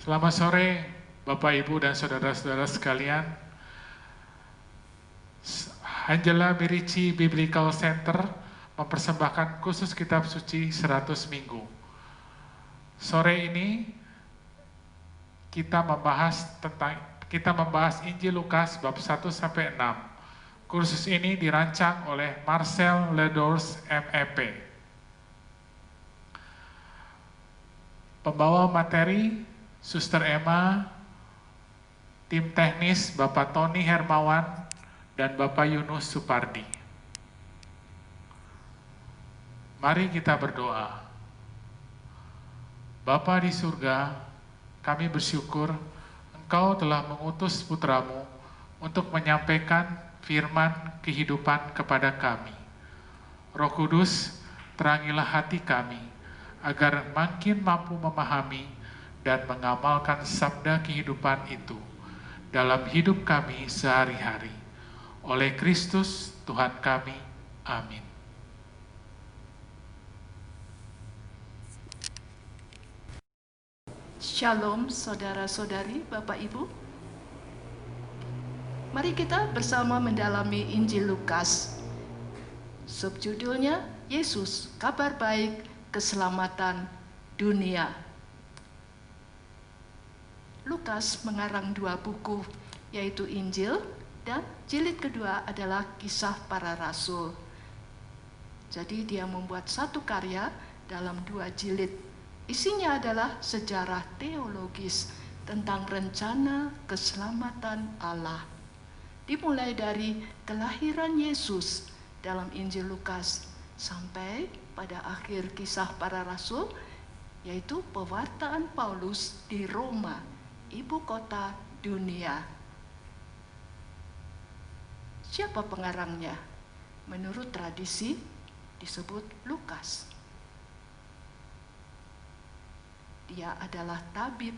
Selamat sore Bapak, Ibu, dan saudara-saudara sekalian. Angela Mirici Biblical Center mempersembahkan khusus kitab suci 100 minggu. Sore ini kita membahas Injil Lukas bab 1 sampai 6. Kursus ini dirancang oleh Marcel Ledors MEP. Pembawa materi Suster Emma, tim teknis Bapak Tony Hermawan, dan Bapak Yunus Supardi. Mari kita berdoa. Bapa di surga, kami bersyukur Engkau telah mengutus putramu untuk menyampaikan firman kehidupan kepada kami. Roh Kudus, terangilah hati kami, agar makin mampu memahami dan mengamalkan sabda kehidupan itu dalam hidup kami sehari-hari. Oleh Kristus Tuhan kami, amin. Shalom saudara-saudari, Bapak Ibu. Mari kita bersama mendalami Injil Lukas. Subjudulnya, Yesus, kabar baik keselamatan dunia. Lukas mengarang 2 buku, yaitu Injil dan jilid kedua adalah Kisah Para Rasul. Jadi dia membuat satu karya dalam 2 jilid. Isinya adalah sejarah teologis tentang rencana keselamatan Allah. Dimulai dari kelahiran Yesus dalam Injil Lukas sampai pada akhir Kisah Para Rasul, yaitu pewartaan Paulus di Roma, ibu kota dunia. Siapa pengarangnya? Menurut tradisi disebut Lukas. Dia adalah tabib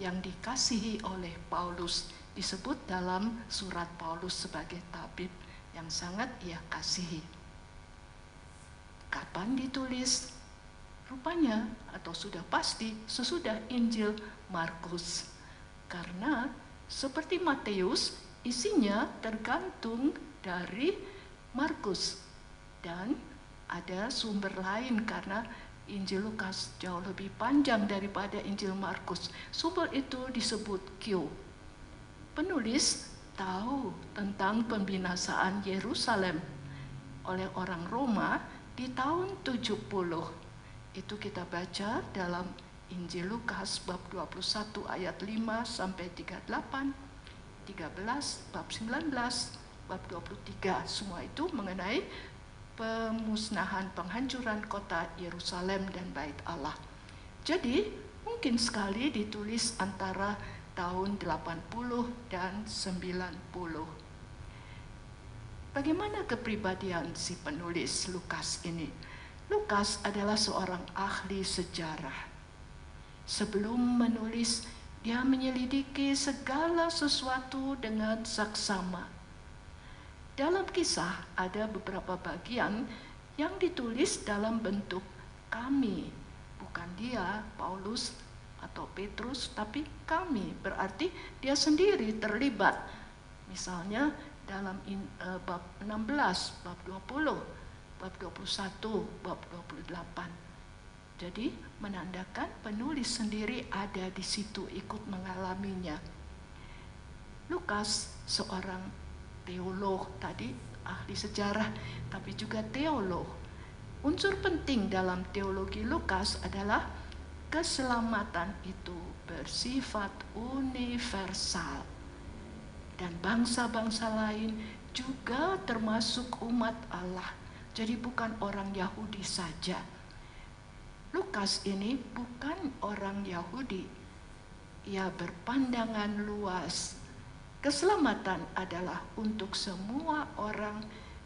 yang dikasihi oleh Paulus, disebut dalam surat Paulus sebagai tabib yang sangat ia kasihi. Kapan ditulis? Rupanya atau sudah pasti sesudah Injil Markus. Karena seperti Matius, isinya tergantung dari Markus. Dan ada sumber lain karena Injil Lukas jauh lebih panjang daripada Injil Markus. Sumber itu disebut Q. Penulis tahu tentang pembinasaan Yerusalem oleh orang Roma di tahun 70. Itu kita baca dalam Injil Lukas bab 21 ayat 5 sampai 38, 13, bab 19, bab 23. Semua itu mengenai pemusnahan, penghancuran kota Yerusalem dan bait Allah. Jadi mungkin sekali ditulis antara tahun 80 dan 90. Bagaimana kepribadian si penulis Lukas ini? Lukas adalah seorang ahli sejarah. Sebelum menulis, dia menyelidiki segala sesuatu dengan saksama. Dalam kisah ada beberapa bagian yang ditulis dalam bentuk kami. Bukan dia, Paulus atau Petrus, tapi kami. Berarti dia sendiri terlibat. Misalnya dalam bab 16, bab 20, bab 21, bab 28. Jadi menandakan penulis sendiri ada di situ, ikut mengalaminya. Lukas seorang teolog, tadi ahli sejarah, tapi juga teolog. Unsur penting dalam teologi Lukas adalah keselamatan itu bersifat universal. Dan bangsa-bangsa lain juga termasuk umat Allah. Jadi bukan orang Yahudi saja. Lukas ini bukan orang Yahudi. Ia berpandangan luas. Keselamatan adalah untuk semua orang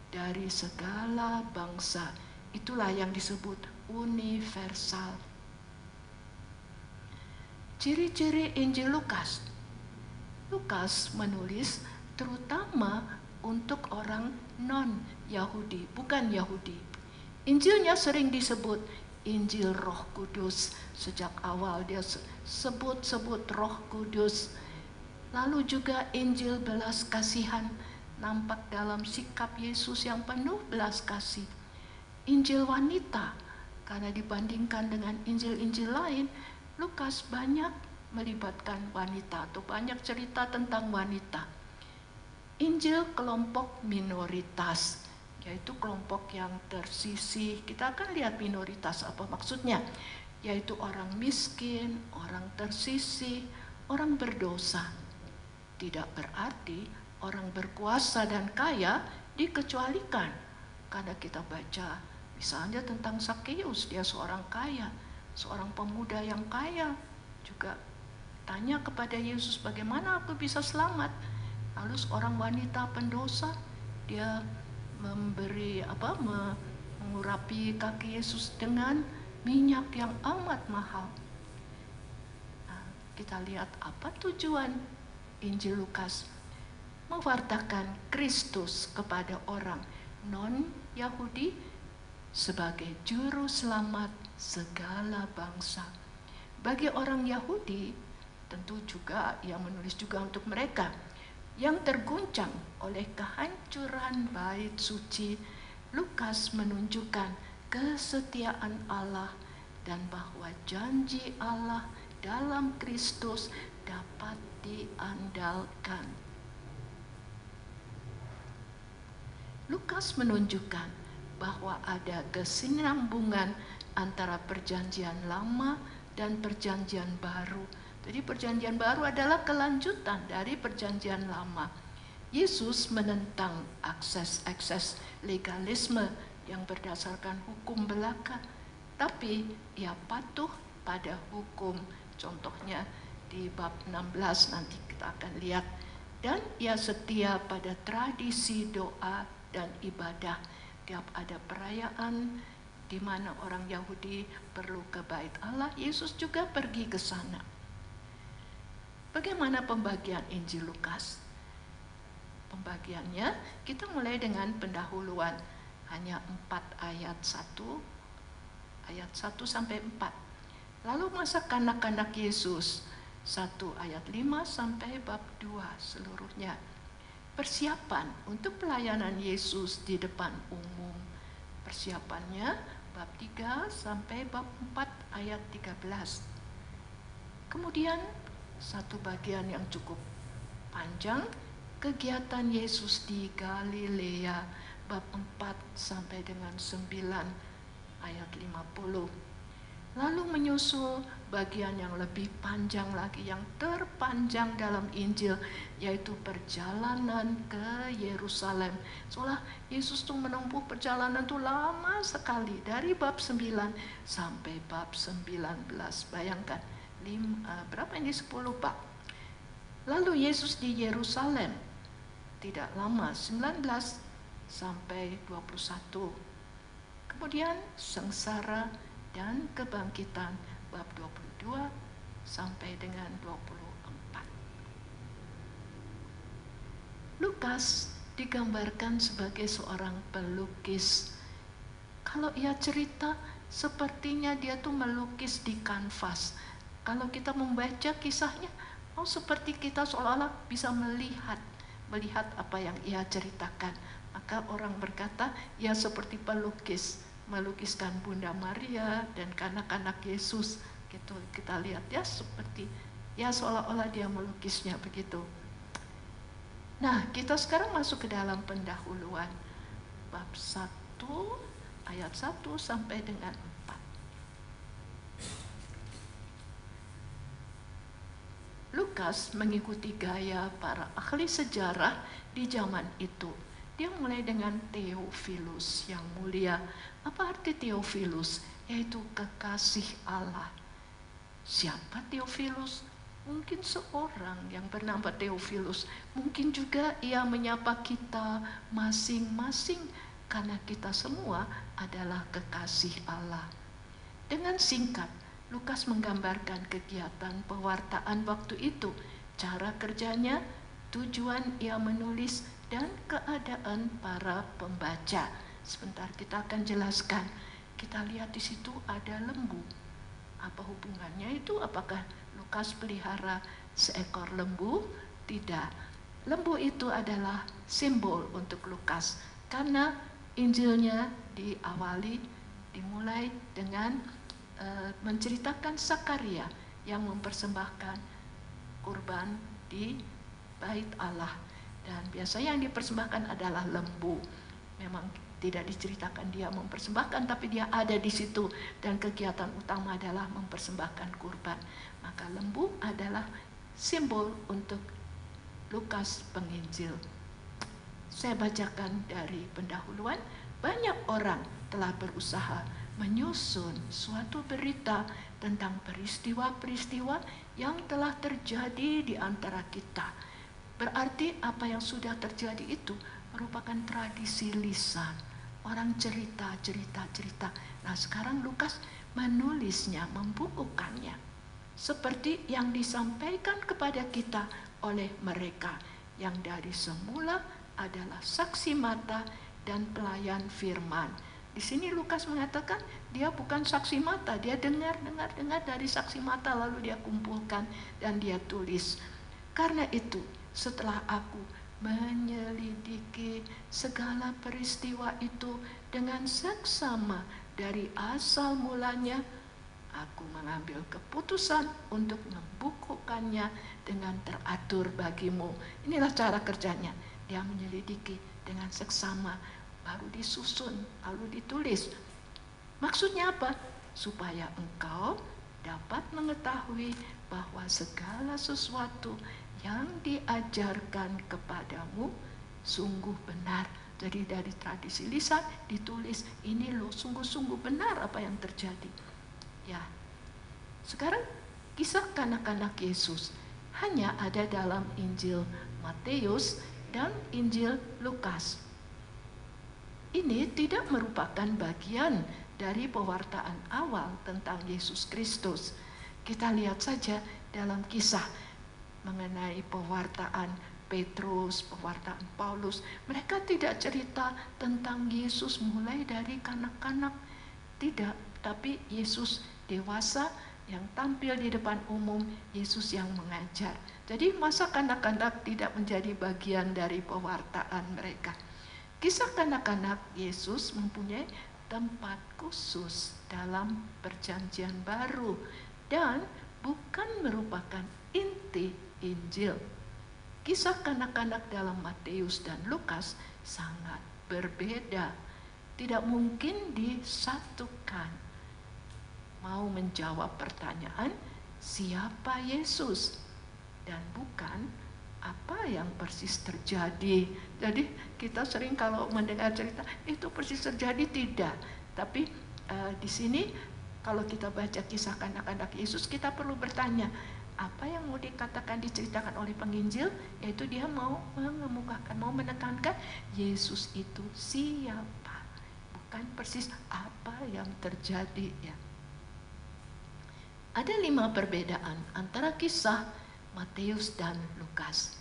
dari segala bangsa. Itulah yang disebut universal. Ciri-ciri Injil Lukas. Lukas menulis terutama untuk orang non-Yahudi, bukan Yahudi. Injilnya sering disebut Injil Roh Kudus. Sejak awal dia sebut-sebut Roh Kudus. Lalu juga Injil belas kasihan nampak dalam sikap Yesus yang penuh belas kasih. Injil wanita, karena dibandingkan dengan Injil-Injil lain, Lukas banyak melibatkan wanita atau banyak cerita tentang wanita. Injil kelompok minoritas, yaitu kelompok yang tersisih. Kita akan lihat minoritas apa maksudnya, yaitu orang miskin, orang tersisih, orang berdosa. Tidak berarti orang berkuasa dan kaya dikecualikan. Karena kita baca misalnya tentang Sakeus, dia seorang kaya, seorang pemuda yang kaya, juga tanya kepada Yesus, bagaimana aku bisa selamat? Lalu seorang wanita pendosa, dia mengurapi kaki Yesus dengan minyak yang amat mahal. Nah, kita lihat apa tujuan Injil Lukas: mewartakan Kristus kepada orang non-Yahudi sebagai juru selamat segala bangsa. Bagi orang Yahudi, tentu juga ia menulis juga untuk mereka yang terguncang oleh kehancuran bait suci. Lukas menunjukkan kesetiaan Allah dan bahwa janji Allah dalam Kristus dapat diandalkan. Lukas menunjukkan bahwa ada kesinambungan antara perjanjian lama dan perjanjian baru. Jadi perjanjian baru adalah kelanjutan dari perjanjian lama. Yesus menentang akses legalisme yang berdasarkan hukum belaka, tapi ia patuh pada hukum. Contohnya di bab 16 nanti kita akan lihat. Dan ia setia pada tradisi doa dan ibadah. Tiap ada perayaan di mana orang Yahudi perlu ke bait Allah, Yesus juga pergi ke sana. Bagaimana pembagian Injil Lukas? Pembagiannya kita mulai dengan pendahuluan, hanya 4 ayat 1 sampai 4. Lalu masa kanak-kanak Yesus 1 ayat 5 sampai bab 2 seluruhnya. Persiapan untuk pelayanan Yesus di depan umum. Persiapannya bab 3 sampai bab 4 ayat 13. Kemudian satu bagian yang cukup panjang, kegiatan Yesus di Galilea bab 4 sampai dengan 9 ayat 50. Lalu menyusul bagian yang lebih panjang lagi, yang terpanjang dalam Injil, yaitu perjalanan ke Yerusalem. Soalnya Yesus tuh menempuh perjalanan tuh lama sekali, dari bab 9 sampai bab 19. Bayangkan, berapa ini, 10 bab. Lalu Yesus di Yerusalem tidak lama, 19 sampai 21. Kemudian sengsara dan kebangkitan bab 22 sampai dengan 24. Lukas digambarkan sebagai seorang pelukis. Kalau ia cerita, sepertinya dia tuh melukis di kanvas. Kalau kita membaca kisahnya, seperti kita seolah-olah bisa melihat apa yang ia ceritakan. Maka orang berkata, ia seperti pelukis, melukiskan Bunda Maria dan kanak-kanak Yesus. Gitu kita lihat ya, seperti ya seolah-olah dia melukisnya begitu. Nah, kita sekarang masuk ke dalam pendahuluan bab 1 ayat 1 sampai dengan 4. Lukas mengikuti gaya para ahli sejarah di zaman itu. Dia mulai dengan Theophilus yang mulia. Apa arti Theophilus? Yaitu kekasih Allah. Siapa Theophilus? Mungkin seorang yang bernama Theophilus. Mungkin juga ia menyapa kita masing-masing, karena kita semua adalah kekasih Allah. Dengan singkat, Lukas menggambarkan kegiatan pewartaan waktu itu, cara kerjanya, tujuan ia menulis, dan keadaan para pembaca. Sebentar kita akan jelaskan kita lihat di situ ada lembu. Apa hubungannya itu? Apakah Lukas pelihara seekor lembu? Tidak. Lembu itu adalah simbol untuk Lukas, karena Injilnya dimulai dengan menceritakan Sakaria yang mempersembahkan kurban di bait Allah, dan biasanya yang dipersembahkan adalah lembu. Memang tidak diceritakan dia mempersembahkan, tapi dia ada di situ dan kegiatan utama adalah mempersembahkan kurban. Maka lembu adalah simbol untuk Lukas penginjil. Saya bacakan dari pendahuluan. Banyak orang telah berusaha menyusun suatu berita tentang peristiwa-peristiwa yang telah terjadi di antara kita. Berarti apa yang sudah terjadi itu merupakan tradisi lisan. Orang cerita. Nah, sekarang Lukas menulisnya, membukukannya seperti yang disampaikan kepada kita oleh mereka yang dari semula adalah saksi mata dan pelayan firman. Di sini Lukas mengatakan dia bukan saksi mata, dia dengar dari saksi mata lalu dia kumpulkan dan dia tulis. Karena itu, setelah aku menyelidiki segala peristiwa itu dengan seksama dari asal mulanya, aku mengambil keputusan untuk membukukannya dengan teratur bagimu. Inilah cara kerjanya. Dia menyelidiki dengan seksama, baru disusun, lalu ditulis. Maksudnya apa? Supaya engkau dapat mengetahui bahwa segala sesuatu yang diajarkan kepadamu sungguh benar. Jadi dari tradisi lisan ditulis, ini loh sungguh-sungguh benar apa yang terjadi. Ya, sekarang kisah kanak-kanak Yesus hanya ada dalam Injil Matius dan Injil Lukas. Ini tidak merupakan bagian dari pewartaan awal tentang Yesus Kristus. Kita lihat saja dalam kisah mengenai pewartaan Petrus, pewartaan Paulus. Mereka tidak cerita tentang Yesus mulai dari kanak-kanak. Tidak, tapi Yesus dewasa yang tampil di depan umum, Yesus yang mengajar. Jadi masa kanak-kanak tidak menjadi bagian dari pewartaan mereka. Kisah kanak-kanak Yesus mempunyai tempat khusus dalam Perjanjian Baru dan bukan merupakan inti Injil. Kisah kanak-kanak dalam Matius dan Lukas sangat berbeda. Tidak mungkin disatukan. Mau menjawab pertanyaan siapa Yesus dan bukan apa yang persis terjadi. Jadi kita sering kalau mendengar cerita itu persis terjadi, tidak. Tapi di sini kalau kita baca kisah kanak-kanak Yesus, kita perlu bertanya apa yang mau dikatakan, diceritakan oleh penginjil, yaitu dia mau mengemukakan, mau menekankan Yesus itu siapa, bukan persis apa yang terjadi ya. Ada 5 perbedaan antara kisah Matius dan Lukas.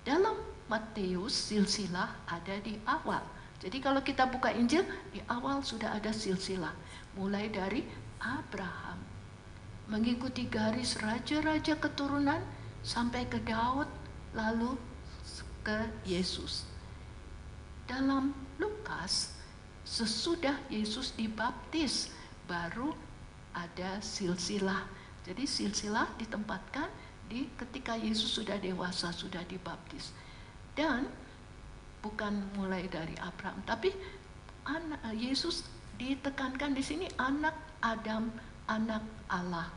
Dalam Matius silsilah ada di awal. Jadi kalau kita buka Injil, di awal sudah ada silsilah. Mulai dari Abraham, mengikuti garis raja-raja keturunan sampai ke Daud, lalu ke Yesus. Dalam Lukas, sesudah Yesus dibaptis, baru ada silsilah. Jadi silsilah ditempatkan ketika Yesus sudah dewasa, sudah dibaptis. Dan bukan mulai dari Abraham, tapi Yesus ditekankan di sini anak Adam, anak Allah.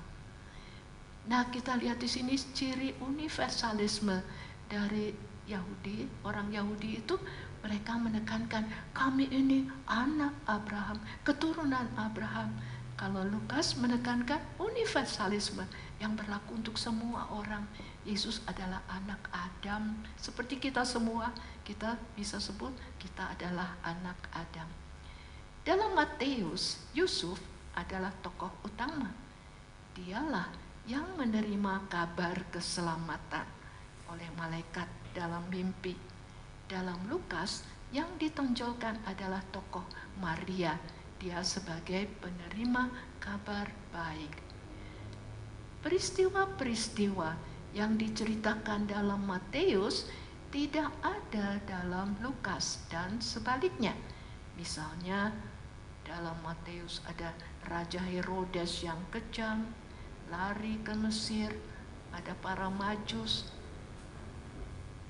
Nah, kita lihat di sini ciri universalisme dari Yahudi. Orang Yahudi itu mereka menekankan kami ini anak Abraham, keturunan Abraham. Kalau Lukas menekankan universalisme yang berlaku untuk semua orang. Yesus adalah anak Adam. Seperti kita semua, kita bisa sebut kita adalah anak Adam. Dalam Matius, Yusuf adalah tokoh utama. Dialah yang menerima kabar keselamatan oleh malaikat dalam mimpi. Dalam Lukas, yang ditonjolkan adalah tokoh Maria dia sebagai penerima kabar baik. Peristiwa-peristiwa yang diceritakan dalam Matius tidak ada dalam Lukas dan sebaliknya. Misalnya dalam Matius ada Raja Herodes yang kejam, lari ke Mesir, ada para majus,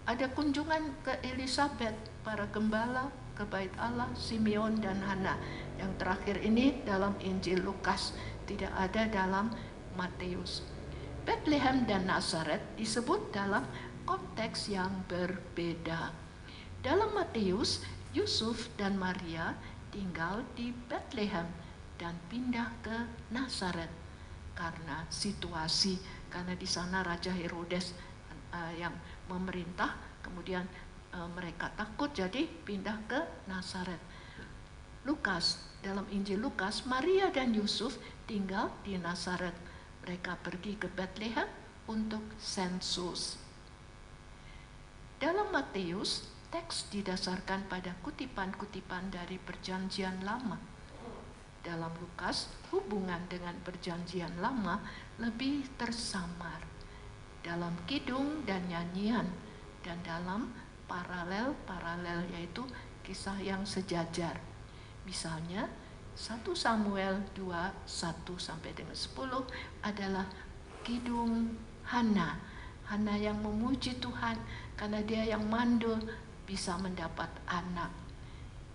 ada kunjungan ke Elisabet, para gembala ke bait Allah, Simeon dan Hana. Yang terakhir ini dalam Injil Lukas, tidak ada dalam Matius. Bethlehem dan Nazaret disebut dalam konteks yang berbeda. Dalam Matius, Yusuf dan Maria tinggal di Bethlehem dan pindah ke Nazaret karena situasi, karena di sana Raja Herodes yang memerintah, kemudian mereka takut jadi pindah ke Nazaret. Lukas, dalam Injil Lukas, Maria dan Yusuf tinggal di Nazaret. Mereka pergi ke Bethlehem untuk sensus. Dalam Matius, teks didasarkan pada kutipan-kutipan dari Perjanjian Lama. Dalam Lukas, hubungan dengan Perjanjian Lama lebih tersamar dalam kidung dan nyanyian, dan dalam paralel-paralel, yaitu kisah yang sejajar. Misalnya 1 Samuel 2, 1-10 adalah kidung Hana. Hana yang memuji Tuhan karena dia yang mandul bisa mendapat anak.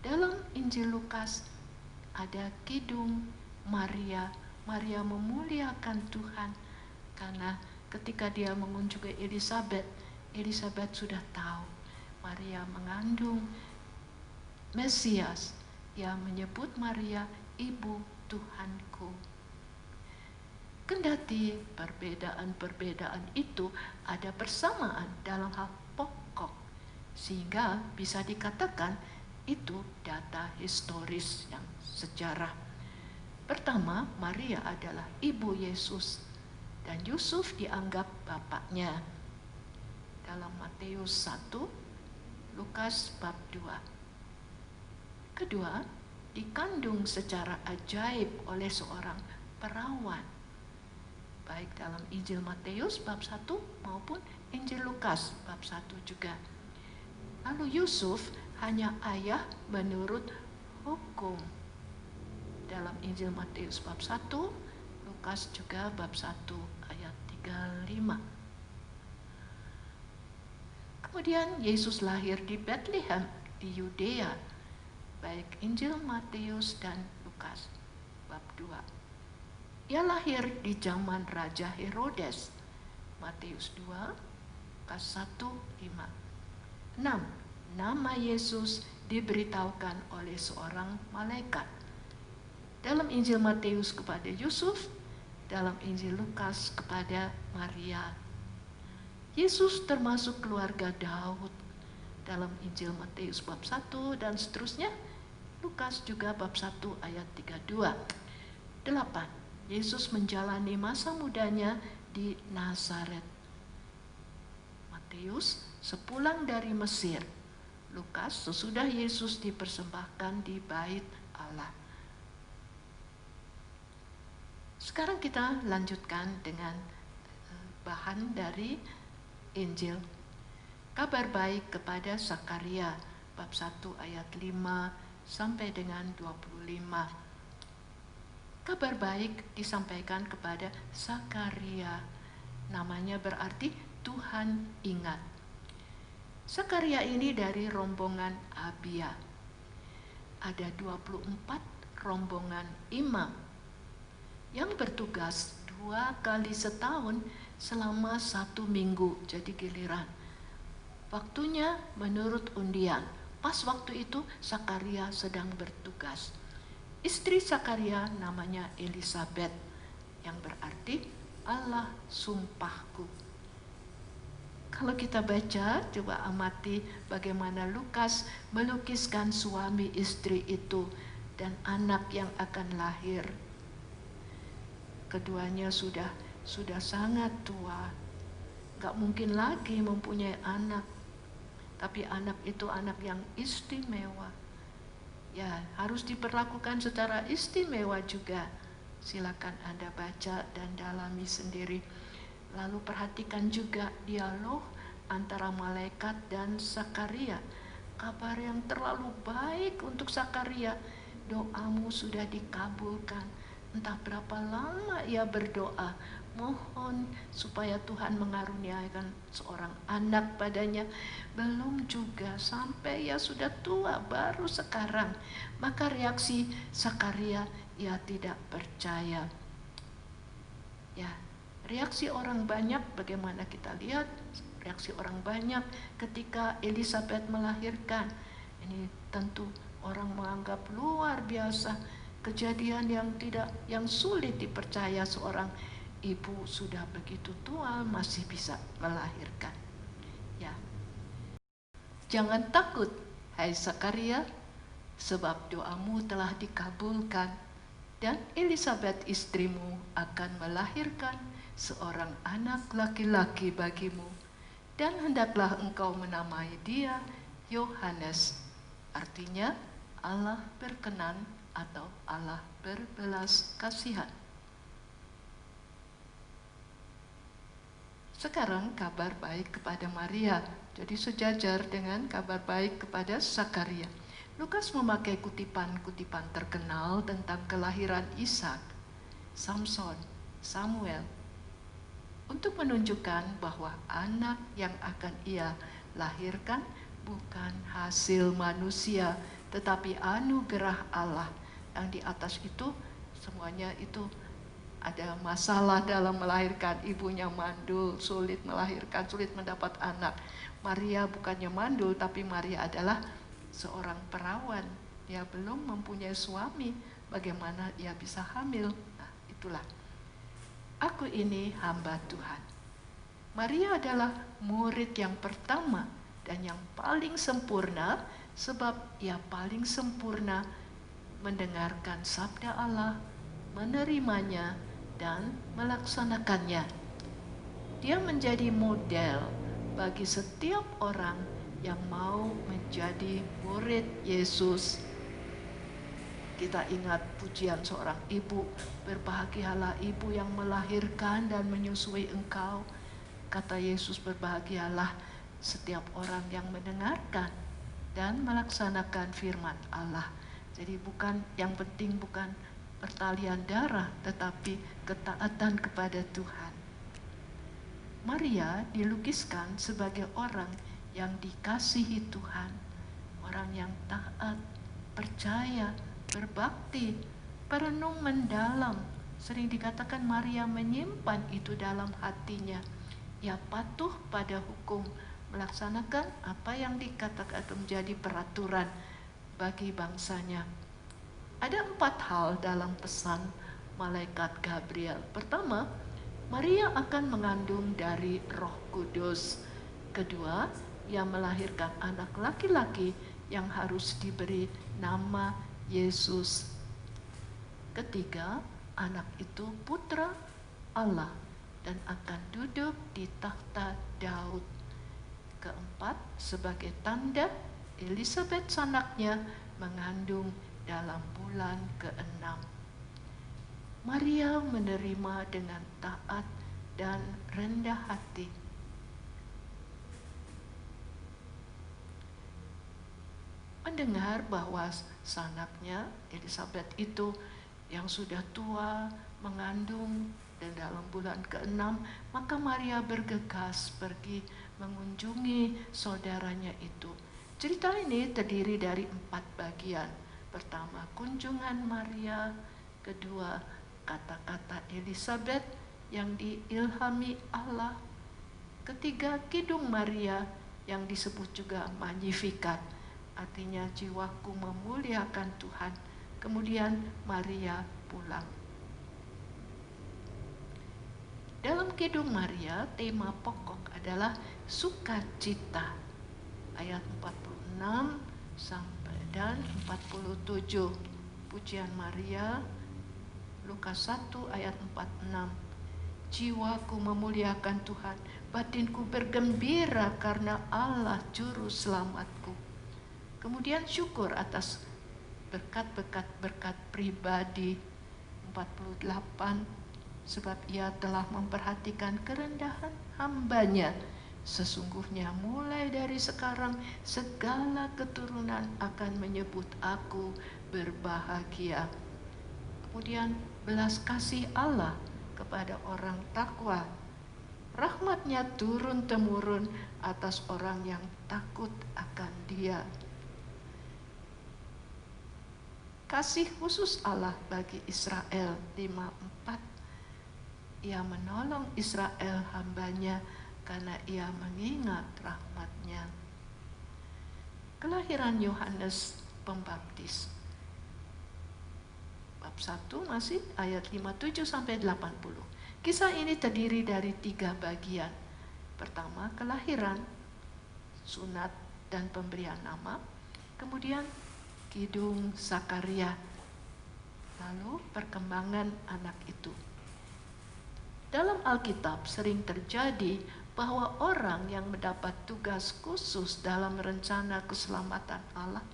Dalam Injil Lukas ada kidung Maria. Maria memuliakan Tuhan karena ketika dia mengunjungi Elisabet, Elisabet sudah tahu Maria mengandung Mesias. Ia menyebut Maria ibu Tuhanku. Kendati perbedaan-perbedaan itu ada persamaan dalam hal pokok, sehingga bisa dikatakan itu data historis yang sejarah. Pertama, Maria adalah ibu Yesus dan Yusuf dianggap bapaknya. Dalam Matius 1, Lukas bab 2. Kedua, dikandung secara ajaib oleh seorang perawan. Baik dalam Injil Matius bab 1 maupun Injil Lukas bab 1 juga. Lalu Yusuf hanya ayah menurut hukum. Dalam Injil Matius bab 1, Lukas juga bab 1 ayat 35. Kemudian Yesus lahir di Bethlehem di Yudea. Baik Injil Matius dan Lukas bab 2. Ia lahir di zaman Raja Herodes. Matius 2, Lukas 1, 5. 6. Nama Yesus diberitahukan oleh seorang malaikat. Dalam Injil Matius kepada Yusuf, dalam Injil Lukas kepada Maria. Yesus termasuk keluarga Daud. Dalam Injil Matius bab 1 dan seterusnya, Lukas juga bab 1 ayat 32. 8. Yesus menjalani masa mudanya di Nazaret. Matius sepulang dari Mesir. Lukas sesudah Yesus dipersembahkan di bait Allah. Sekarang kita lanjutkan dengan bahan dari Injil. Kabar baik kepada Sakaria bab 1 ayat 5 sampai dengan 25. Kabar baik disampaikan kepada Sakaria. Namanya berarti Tuhan ingat. Sakaria ini dari rombongan Abia. Ada 24 rombongan imam yang bertugas 2 kali setahun selama 1 minggu, jadi giliran. Waktunya menurut undian. Pas waktu itu Sakaria sedang bertugas. Istri Sakaria namanya Elisabet, yang berarti Allah sumpahku. Kalau kita baca, coba amati bagaimana Lukas melukiskan suami istri itu dan anak yang akan lahir. Keduanya sudah sangat tua, gak mungkin lagi mempunyai anak. Tapi anak itu anak yang istimewa, ya harus diperlakukan secara istimewa juga. Silakan Anda baca dan dalami sendiri. Lalu perhatikan juga dialog antara malaikat dan Zakaria. Kabar yang terlalu baik untuk Zakaria. Doamu sudah dikabulkan. Entah berapa lama ia berdoa, mohon supaya Tuhan mengaruniakan seorang anak padanya. Belum juga sampai ia sudah tua, baru sekarang. Maka reaksi Zakaria, ia tidak percaya. Ya, reaksi orang banyak, bagaimana kita lihat reaksi orang banyak ketika Elisabeth melahirkan. Ini tentu orang menganggap luar biasa, kejadian yang sulit dipercaya, seorang ibu sudah begitu tua masih bisa melahirkan. Ya. Jangan takut, hai Zakaria, sebab doamu telah dikabulkan, dan Elisabeth istrimu akan melahirkan seorang anak laki-laki bagimu, dan hendaklah engkau menamai dia Yohanes, artinya Allah berkenan atau Allah berbelas kasihan. Sekarang kabar baik kepada Maria, jadi sejajar dengan kabar baik kepada Zakaria. Lukas memakai kutipan-kutipan terkenal tentang kelahiran Ishak, Samson, Samuel, untuk menunjukkan bahwa anak yang akan ia lahirkan bukan hasil manusia, tetapi anugerah Allah. Yang di atas itu semuanya itu ada masalah dalam melahirkan. Ibunya mandul, sulit melahirkan, sulit mendapat anak. Maria bukannya mandul, tapi Maria adalah seorang perawan. Dia belum mempunyai suami, bagaimana ia bisa hamil? Nah, itulah. Aku ini hamba Tuhan. Maria adalah murid yang pertama dan yang paling sempurna, sebab ia paling sempurna mendengarkan sabda Allah, menerimanya, dan melaksanakannya. Dia menjadi model bagi setiap orang yang mau menjadi murid Yesus. Kita ingat pujian seorang ibu, berbahagialah ibu yang melahirkan dan menyusui engkau. Kata Yesus, berbahagialah setiap orang yang mendengarkan dan melaksanakan firman Allah. Jadi yang penting bukan pertalian darah, tetapi ketaatan kepada Tuhan. Maria dilukiskan sebagai orang yang dikasihi Tuhan, orang yang taat, percaya, berbakti, perenung mendalam. Sering dikatakan Maria menyimpan itu dalam hatinya. Ia patuh pada hukum, melaksanakan apa yang dikatakan menjadi peraturan bagi bangsanya. Ada 4 hal dalam pesan malaikat Gabriel. Pertama, Maria akan mengandung dari Roh Kudus. Kedua, ia melahirkan anak laki-laki yang harus diberi nama Yesus. Ketiga, anak itu putra Allah dan akan duduk di takhta Daud. Keempat, sebagai tanda, Elisabeth anaknya mengandung dalam bulan ke-6. Maria menerima dengan taat dan rendah hati. Mendengar bahwa sanaknya Elisabeth itu yang sudah tua mengandung dan dalam bulan ke-6, maka Maria bergegas pergi mengunjungi saudaranya itu. Cerita ini terdiri dari 4 bagian. Pertama, kunjungan Maria. Kedua, kata-kata Elisabeth yang diilhami Allah. Ketiga, kidung Maria yang disebut juga Magnificat, artinya jiwaku memuliakan Tuhan. Kemudian Maria pulang. Dalam kidung Maria, tema pokok adalah sukacita. Ayat 46 sampai dan 47. Pujian Maria, Lukas 1 ayat 46. Jiwaku memuliakan Tuhan, batinku bergembira karena Allah juru selamatku. Kemudian syukur atas berkat pribadi. 48, sebab ia telah memperhatikan kerendahan hambanya. Sesungguhnya mulai dari sekarang segala keturunan akan menyebut aku berbahagia. Kemudian belas kasih Allah kepada orang takwa. Rahmatnya turun-temurun atas orang yang takut akan Dia. Kasih khusus Allah bagi Israel. 54. Ia menolong Israel hambanya karena ia mengingat rahmatnya. Kelahiran Yohanes Pembaptis. Bab 1 masih ayat 57-80. Kisah ini terdiri dari 3 bagian. Pertama, kelahiran, sunat dan pemberian nama. Kemudian kidung Zakaria. Lalu perkembangan anak itu. Dalam Alkitab sering terjadi bahwa orang yang mendapat tugas khusus dalam rencana keselamatan Allah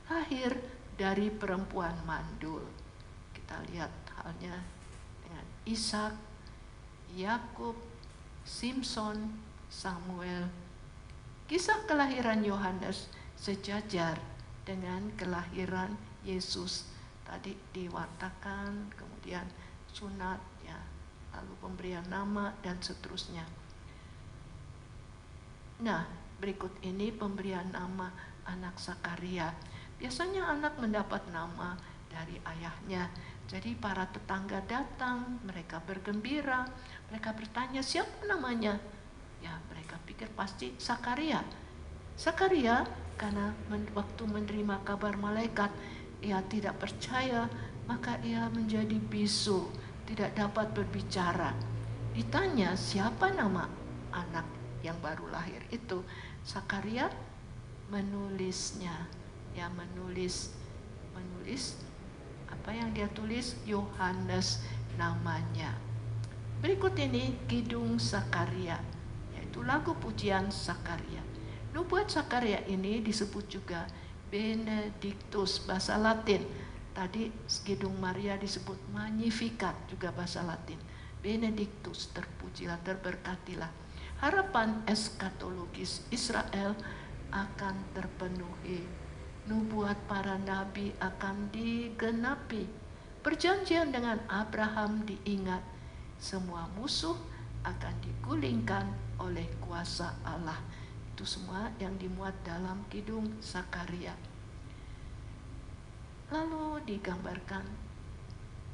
lahir dari perempuan mandul. Kita lihat halnya dengan Ishak, Yakub, Simson, Samuel. Kisah kelahiran Yohanes sejajar dengan kelahiran Yesus. Tadi diwartakan, kemudian sunat, ya, lalu pemberian nama dan seterusnya. Nah, berikut ini pemberian nama anak Zakaria. Biasanya anak mendapat nama dari ayahnya. Jadi para tetangga datang, mereka bergembira, mereka bertanya siapa namanya? Ya, mereka pikir pasti Zakaria. Zakaria karena waktu menerima kabar malaikat, ia tidak percaya, maka ia menjadi bisu, tidak dapat berbicara. Ditanya siapa nama anak yang baru lahir itu, Zakaria menulisnya. Ya, menulis apa yang dia tulis? Yohanes namanya. Berikut ini kidung Zakaria, yaitu lagu pujian Zakaria. Nubuat Zakaria ini disebut juga Benedictus, bahasa Latin. Tadi kidung Maria disebut Magnificat, juga bahasa Latin. Benedictus, terpujilah, terberkatilah. Harapan eskatologis Israel akan terpenuhi. Nubuat para nabi akan digenapi. Perjanjian dengan Abraham diingat. Semua musuh akan digulingkan oleh kuasa Allah. Itu semua yang dimuat dalam kidung Zakaria. Lalu digambarkan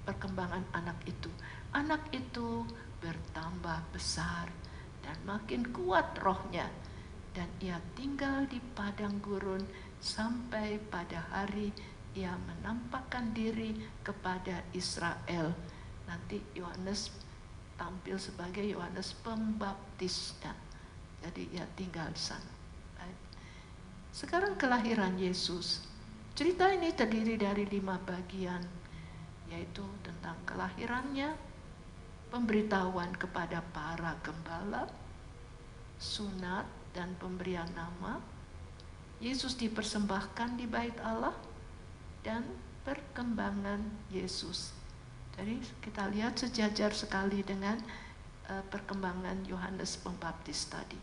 perkembangan anak itu. Anak itu bertambah besar dan makin kuat rohnya. Dan ia tinggal di padang gurun sampai pada hari ia menampakkan diri kepada Israel. Nanti Yohanes tampil sebagai Yohanes Pembaptis. Ya. Jadi ia tinggal di sana. Baik. Sekarang kelahiran Yesus. Cerita ini terdiri dari 5 bagian, yaitu tentang kelahirannya, pemberitahuan kepada para gembala, sunat dan pemberian nama, Yesus dipersembahkan di bait Allah, dan perkembangan Yesus. Jadi kita lihat sejajar sekali dengan perkembangan Yohanes Pembaptis tadi.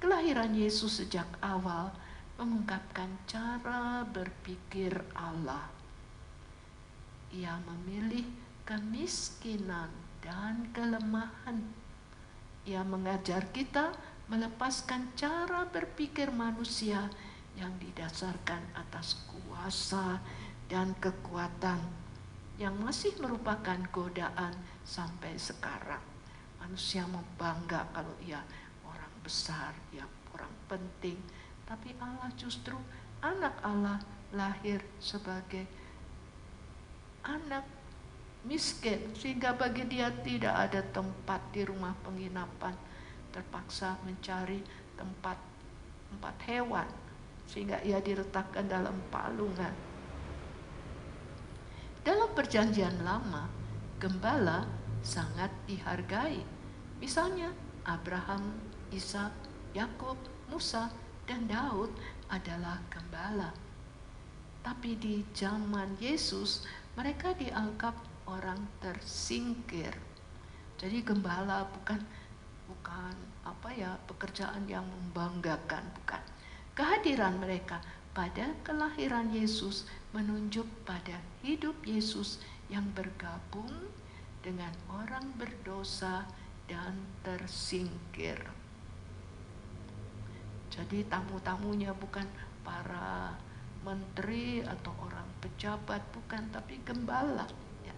Kelahiran Yesus sejak awal mengungkapkan cara berpikir Allah. Ia memilih kemiskinan dan kelemahan. Ia mengajar kita melepaskan cara berpikir manusia yang didasarkan atas kuasa dan kekuatan yang masih merupakan godaan sampai sekarang. Manusia membangga kalau ia orang besar, ia orang penting. Tapi Allah justru, anak Allah lahir sebagai anak miskin, sehingga bagi dia tidak ada tempat di rumah penginapan. Terpaksa mencari tempat hewan, sehingga ia diletakkan dalam palungan. Dalam perjanjian lama, gembala sangat dihargai. Misalnya Abraham, Ishak, Yakub, Musa, dan Daud adalah gembala. Tapi di zaman Yesus, mereka dianggap orang tersingkir. Jadi gembala bukan pekerjaan yang membanggakan, bukan. Kehadiran mereka pada kelahiran Yesus menunjuk pada hidup Yesus yang bergabung dengan orang berdosa dan tersingkir. Jadi tamu-tamunya bukan para menteri atau orang pejabat, bukan, tapi gembala. Ya.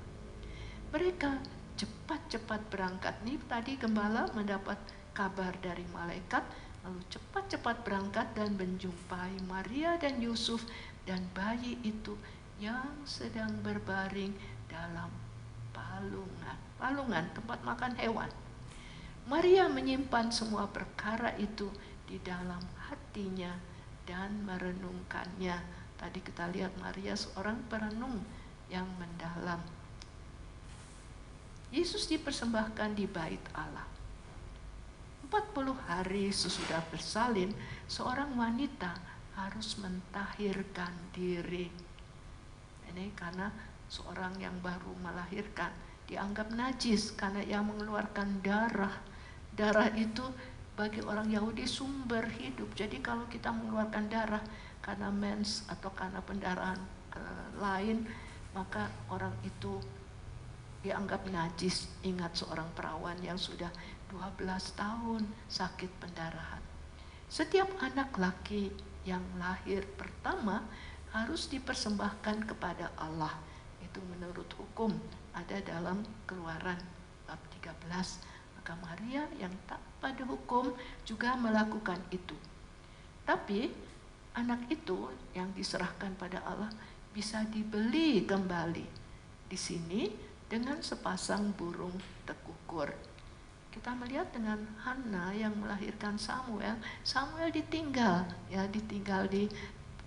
Mereka cepat-cepat berangkat. Nih tadi gembala mendapat kabar dari malaikat, lalu cepat-cepat berangkat dan menjumpai Maria dan Yusuf dan bayi itu yang sedang berbaring dalam palungan tempat makan hewan. Maria menyimpan semua perkara itu di dalam hatinya dan merenungkannya. Tadi kita lihat Maria seorang perenung yang mendalam. Yesus dipersembahkan di bait Allah. 40 hari sesudah bersalin, seorang wanita harus mentahirkan diri. Ini karena seorang yang baru melahirkan dianggap najis karena ia mengeluarkan darah. Darah itu bagi orang Yahudi sumber hidup. Jadi kalau kita mengeluarkan darah karena mens atau karena pendarahan lain, maka orang itu dianggap najis. Ingat seorang perawan yang sudah 12 tahun sakit pendarahan. Setiap anak laki yang lahir pertama harus dipersembahkan kepada Allah. Itu menurut hukum ada dalam Keluaran bab 13. Maka Maria yang tak pada hukum juga melakukan itu. Tapi anak itu yang diserahkan pada Allah bisa dibeli kembali di sini dengan sepasang burung tekukur. Kita melihat dengan Hana yang melahirkan Samuel. Samuel ditinggal di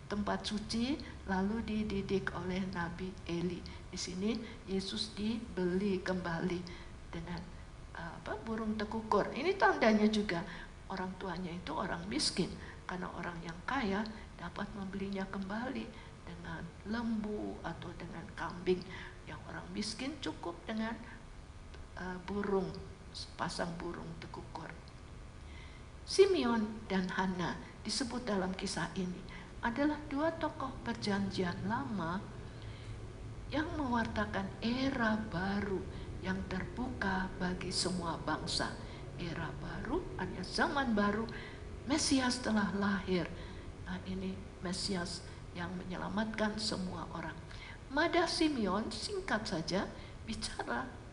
tempat suci lalu dididik oleh Nabi Eli. Di sini Yesus dibeli kembali dengan burung tekukur. Ini tandanya juga orang tuanya itu orang miskin, karena orang yang kaya dapat membelinya kembali dengan lembu atau dengan kambing. Yang orang miskin cukup dengan sepasang burung tekukur. Simeon dan Hana disebut dalam kisah ini adalah dua tokoh perjanjian lama yang mewartakan era baru yang terbuka bagi semua bangsa. Era baru, hanya zaman baru, Mesias telah lahir. Nah, ini Mesias yang menyelamatkan semua orang. Mada Simeon singkat saja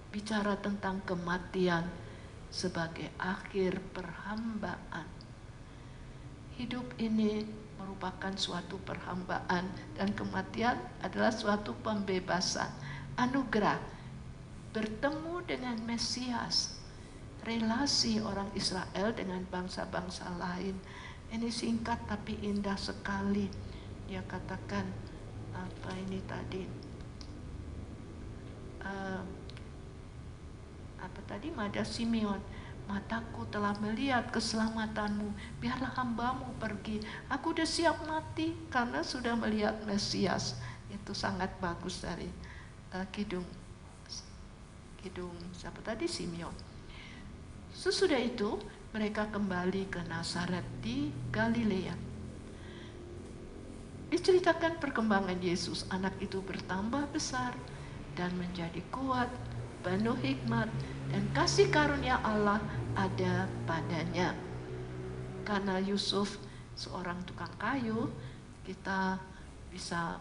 bicara tentang kematian sebagai akhir perhambaan. Hidup ini merupakan suatu perhambaan dan kematian adalah suatu pembebasan. Anugerah bertemu dengan Mesias, relasi orang Israel dengan bangsa-bangsa lain. Ini singkat tapi indah sekali. Dia katakan apa ini tadi? Mada Simeon, mataku telah melihat keselamatanmu, biarlah hambamu pergi. Aku udah siap mati karena sudah melihat Mesias. Itu sangat bagus dari kidung Simeon. Sesudah itu mereka kembali ke Nazaret di Galilea. Diceritakan perkembangan Yesus. Anak itu bertambah besar dan menjadi kuat, penuh hikmat, dan kasih karunia Allah ada padanya. Karena Yusuf seorang tukang kayu, kita bisa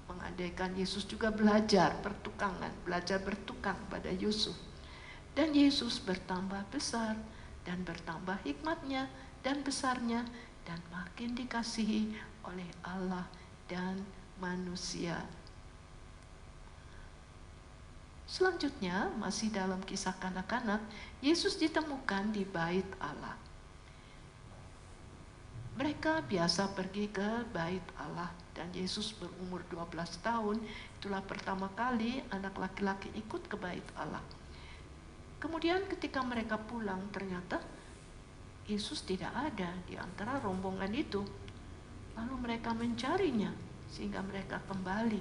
mengandaikan Yesus juga belajar bertukang pada Yusuf. Dan Yesus bertambah besar dan bertambah hikmatnya dan besarnya dan makin dikasihi oleh Allah dan manusia. Selanjutnya, masih dalam kisah kanak-kanak, Yesus ditemukan di bait Allah. Mereka biasa pergi ke bait Allah dan Yesus berumur 12 tahun. Itulah pertama kali anak laki-laki ikut ke bait Allah. Kemudian ketika mereka pulang, ternyata Yesus tidak ada di antara rombongan itu. Lalu mereka mencarinya. sehingga mereka kembali.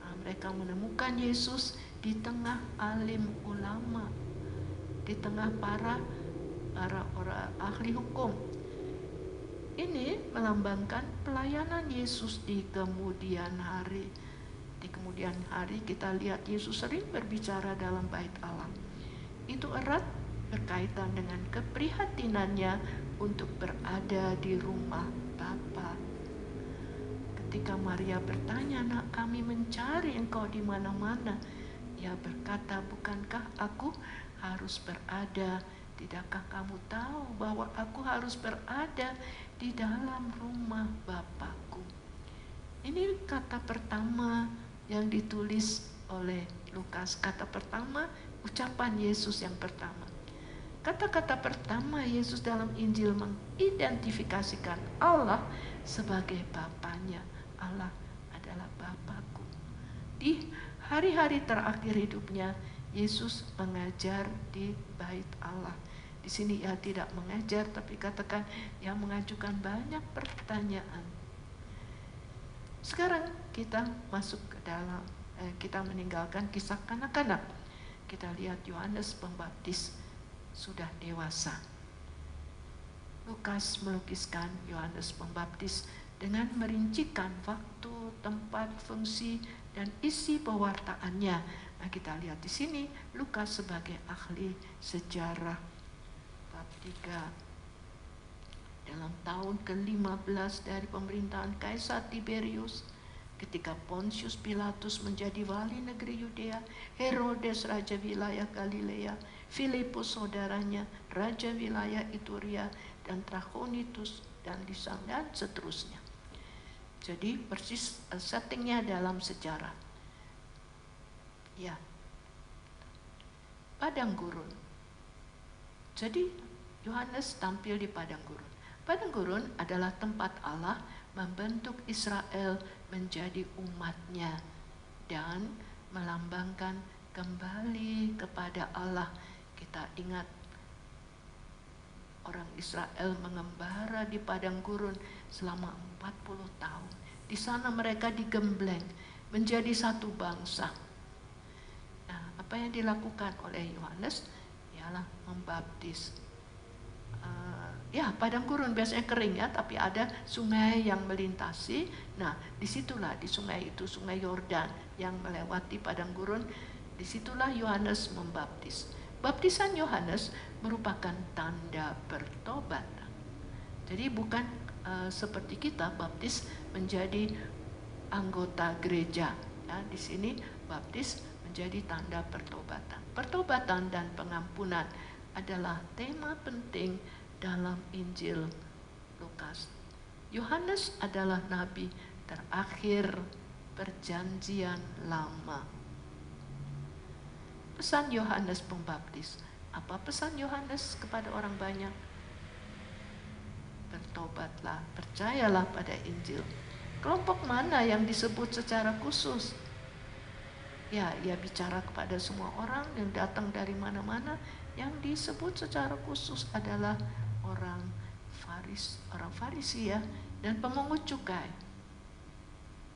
Nah, mereka menemukan Yesus di tengah alim ulama, di tengah para orang ahli hukum. Ini melambangkan pelayanan Yesus di kemudian hari. Di kemudian hari kita lihat Yesus sering berbicara dalam bait Allah. Itu erat berkaitan dengan keprihatinannya untuk berada di rumah Bapa. Ketika Maria bertanya, "Nak, kami mencari Engkau di mana-mana." Ia berkata, "Bukankah aku harus berada? Tidakkah kamu tahu bahwa aku harus berada di dalam rumah Bapakku?" Ini kata pertama yang ditulis oleh Lukas. Kata pertama, ucapan Yesus yang pertama. Kata-kata pertama Yesus dalam Injil mengidentifikasikan Allah sebagai Bapanya. Allah adalah Bapakku. Di hari-hari terakhir hidupnya, Yesus mengajar di bait Allah. Di sini ia tidak mengajar, tapi katakan ia mengajukan banyak pertanyaan. Sekarang kita masuk ke dalam, kita meninggalkan kisah kanak-kanak. Kita lihat Yohanes Pembaptis sudah dewasa. Lukas melukiskan Yohanes Pembaptis dengan merincikan waktu, tempat, fungsi, dan isi pewartaannya. Nah, kita lihat di sini Lukas sebagai ahli sejarah. Bab 3. Dalam tahun ke-15 dari pemerintahan Kaisar Tiberius, ketika Pontius Pilatus menjadi wali negeri Yudea, Herodes raja wilayah Galilea, Filipus saudaranya raja wilayah Ituria, dan Trachonitis dan Lisan, dan seterusnya. Jadi persis settingnya dalam sejarah. Ya, padang gurun. Jadi Yohanes tampil di padang gurun. Padang gurun adalah tempat Allah membentuk Israel menjadi umatnya dan melambangkan kembali kepada Allah. Kita ingat orang Israel mengembara di padang gurun selama 40 tahun. Di sana mereka digembleng menjadi satu bangsa. Nah, apa yang dilakukan oleh Yohanes ialah membaptis. Ya, padang gurun biasanya kering ya, tapi ada sungai yang melintasi. Nah, disitulah di sungai itu, sungai Yordan yang melewati padang gurun. Disitulah Yohanes membaptis. Baptisan Yohanes merupakan tanda pertobatan. Jadi bukan seperti kita baptis menjadi anggota gereja. Ya, di sini baptis menjadi tanda pertobatan. Pertobatan dan pengampunan adalah tema penting dalam Injil Lukas. Yohanes adalah nabi terakhir perjanjian lama. Pesan Yohanes Pembaptis. Apa pesan Yohanes kepada orang banyak? Bertobatlah, percayalah pada Injil. Kelompok mana yang disebut secara khusus? Ya, ia bicara kepada semua orang yang datang dari mana-mana. Yang disebut secara khusus adalah orang Farisi ya, dan pemungut cukai.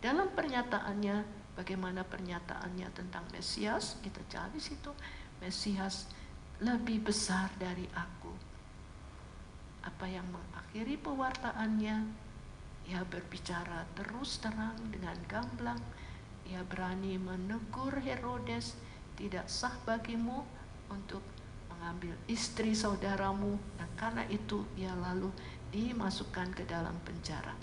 Dalam pernyataannya, bagaimana pernyataannya tentang Mesias? Kita cari situ, Mesias lebih besar dari aku. Apa yang mengakhiri pewartaannya? Ia berbicara terus terang dengan gamblang. Ia berani menegur Herodes, tidak sah bagimu untuk mengambil istri saudaramu, dan karena itu ia lalu dimasukkan ke dalam penjara.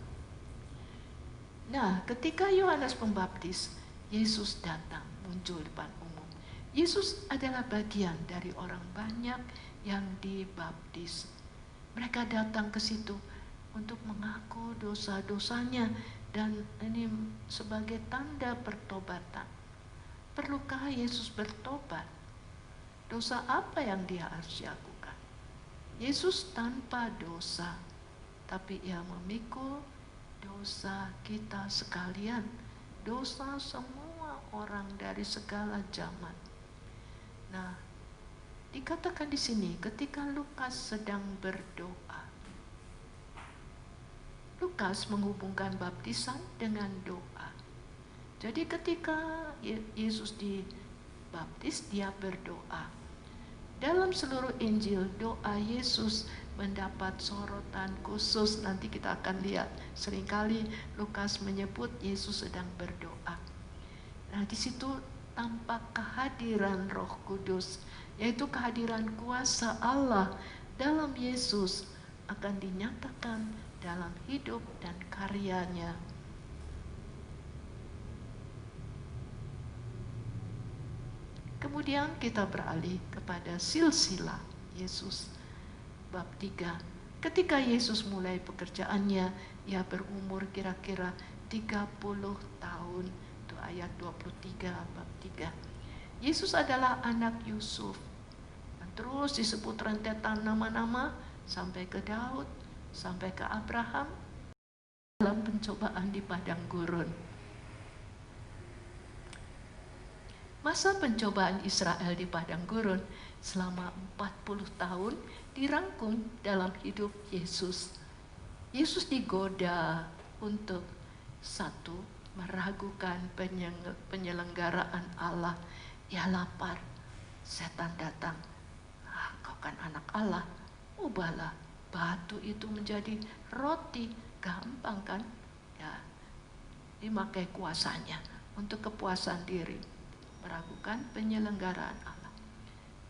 Nah, ketika Yohanes Pembaptis, Yesus datang muncul depan umum. Yesus adalah bagian dari orang banyak yang dibaptis. Mereka datang ke situ untuk mengaku dosa-dosanya, dan ini sebagai tanda pertobatan. Perlukah Yesus bertobat? Dosa apa yang dia harus lakukan? Yesus tanpa dosa, tapi ia memikul dosa kita sekalian, dosa semua orang dari segala zaman. Nah, dikatakan di sini ketika Lukas sedang berdoa, Lukas menghubungkan baptisan dengan doa. Jadi ketika Yesus dibaptis, dia berdoa. Dalam seluruh Injil, doa Yesus mendapat sorotan khusus. Nanti kita akan lihat, seringkali Lukas menyebut Yesus sedang berdoa. Nah, di situ tampak kehadiran Roh Kudus, yaitu kehadiran kuasa Allah dalam Yesus akan dinyatakan dalam hidup dan karyanya. Kemudian kita beralih kepada silsilah Yesus bab 3. Ketika Yesus mulai pekerjaannya, ia berumur kira-kira 30 tahun. Itu ayat 23 bab 3. Yesus adalah anak Yusuf. Dan terus disebut rentetan nama-nama sampai ke Daud, sampai ke Abraham dalam pencobaan di padang gurun. Masa pencobaan Israel di padang gurun selama 40 tahun dirangkum dalam hidup Yesus. Yesus digoda untuk satu, meragukan penyelenggaraan Allah. Ia lapar, setan datang. Kau kan anak Allah, ubahlah batu itu menjadi roti. Gampang kan? Ya, dimakai kuasanya untuk kepuasan diri, meragukan penyelenggaraan Allah.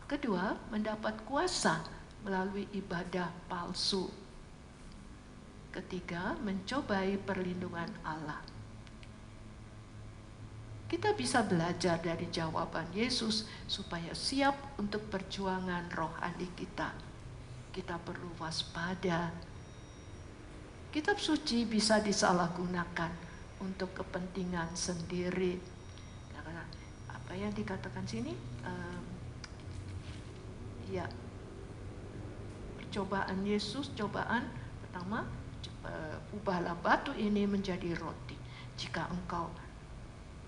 Kedua, mendapat kuasa melalui ibadah palsu. Ketiga, mencobai perlindungan Allah. Kita bisa belajar dari jawaban Yesus supaya siap untuk perjuangan rohani kita. Kita perlu waspada. Kitab suci bisa disalahgunakan untuk kepentingan sendiri. Karena apa yang dikatakan sini? Percobaan Yesus, cobaan pertama, ubahlah batu ini menjadi roti. Jika engkau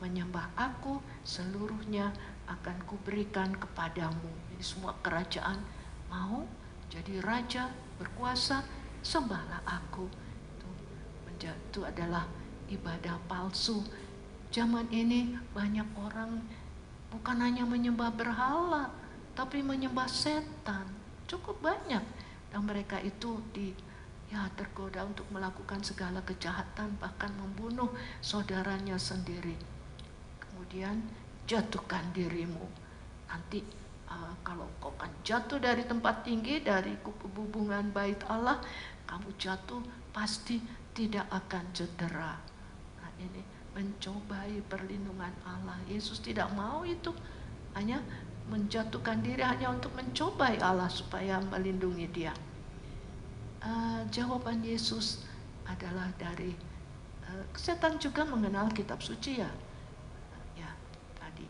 menyembah aku, seluruhnya akan kuberikan kepadamu. Ini semua kerajaan mau jadi raja, berkuasa, sembahlah aku. Itu adalah ibadah palsu. Zaman ini banyak orang bukan hanya menyembah berhala, tapi menyembah setan. Cukup banyak. Dan mereka itu tergoda untuk melakukan segala kejahatan, bahkan membunuh saudaranya sendiri. Kemudian jatuhkan dirimu. Nanti kalau kau kan jatuh dari tempat tinggi, dari hubungan bait Allah, kamu jatuh pasti tidak akan cedera. Nah, ini mencobai perlindungan Allah. Yesus tidak mau itu, hanya menjatuhkan diri hanya untuk mencobai Allah supaya melindungi dia. Jawaban Yesus adalah dari setan juga mengenal kitab suci ya. Tadi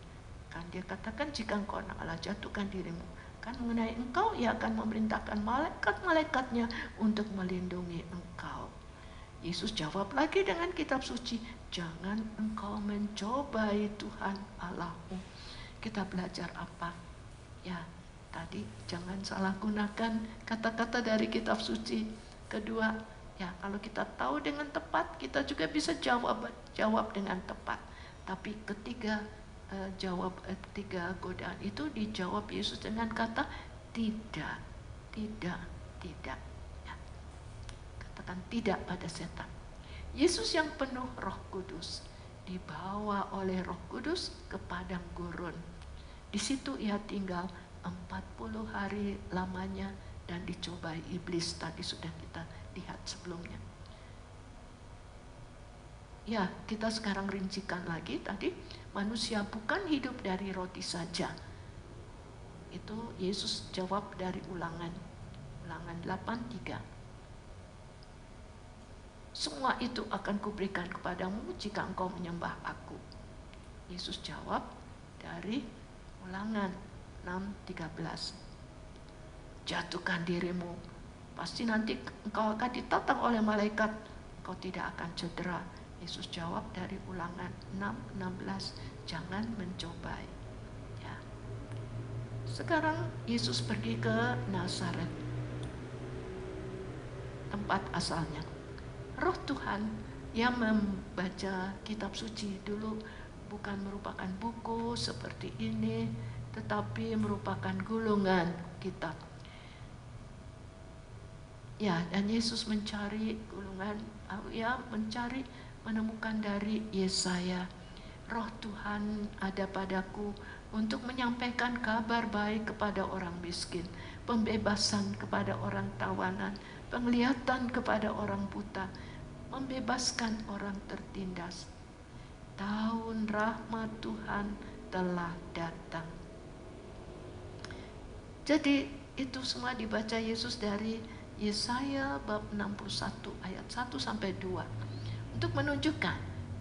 kan dia katakan, jika engkau anak Allah, jatuhkan dirimu. Kan mengenai engkau, ia akan memerintahkan malaikat-malaikatnya untuk melindungi engkau. Yesus jawab lagi dengan kitab suci, jangan engkau mencobai Tuhan Allahmu. Kita belajar apa? Ya, tadi jangan salah gunakan kata-kata dari kitab suci. Kedua, ya kalau kita tahu dengan tepat, kita juga bisa jawab dengan tepat. Tapi ketiga godaan itu dijawab Yesus dengan kata tidak. Katakan tidak pada setan. Yesus yang penuh Roh Kudus dibawa oleh Roh Kudus ke padang gurun. Di situ ia tinggal 40 hari lamanya dan dicobai iblis. Tadi sudah kita lihat sebelumnya. Ya, kita sekarang rincikan lagi tadi, manusia bukan hidup dari roti saja. Itu Yesus jawab dari Ulangan 8:3. Semua itu akan kuberikan kepadamu jika engkau menyembah aku. Yesus jawab dari Ulangan 6:13. Jatuhkan dirimu, pasti nanti engkau akan ditatang oleh malaikat, engkau tidak akan cedera. Yesus jawab dari Ulangan 6:16, jangan mencobai. Ya. Sekarang Yesus pergi ke Nazaret, tempat asalnya. Roh Tuhan yang membaca kitab suci dulu bukan merupakan buku seperti ini, tetapi merupakan gulungan kitab. Ya, dan Yesus mencari gulungan, ya mencari, menemukan dari Yesaya. Roh Tuhan ada padaku untuk menyampaikan kabar baik kepada orang miskin, pembebasan kepada orang tawanan, penglihatan kepada orang buta, membebaskan orang tertindas. Tahun rahmat Tuhan telah datang. Jadi itu semua dibaca Yesus dari Yesaya bab 61 ayat 1 sampai 2 untuk menunjukkan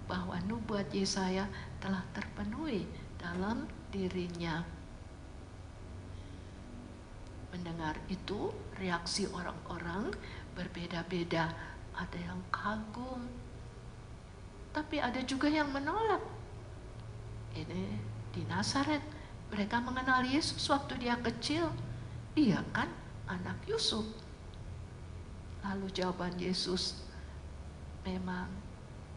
bahwa nubuat Yesaya telah terpenuhi dalam dirinya. Mendengar itu, reaksi orang-orang berbeda-beda. Ada yang kagum, tapi ada juga yang menolak. Ini di Nazaret, mereka mengenal Yesus waktu dia kecil. Dia kan anak Yusuf. Lalu jawaban Yesus, memang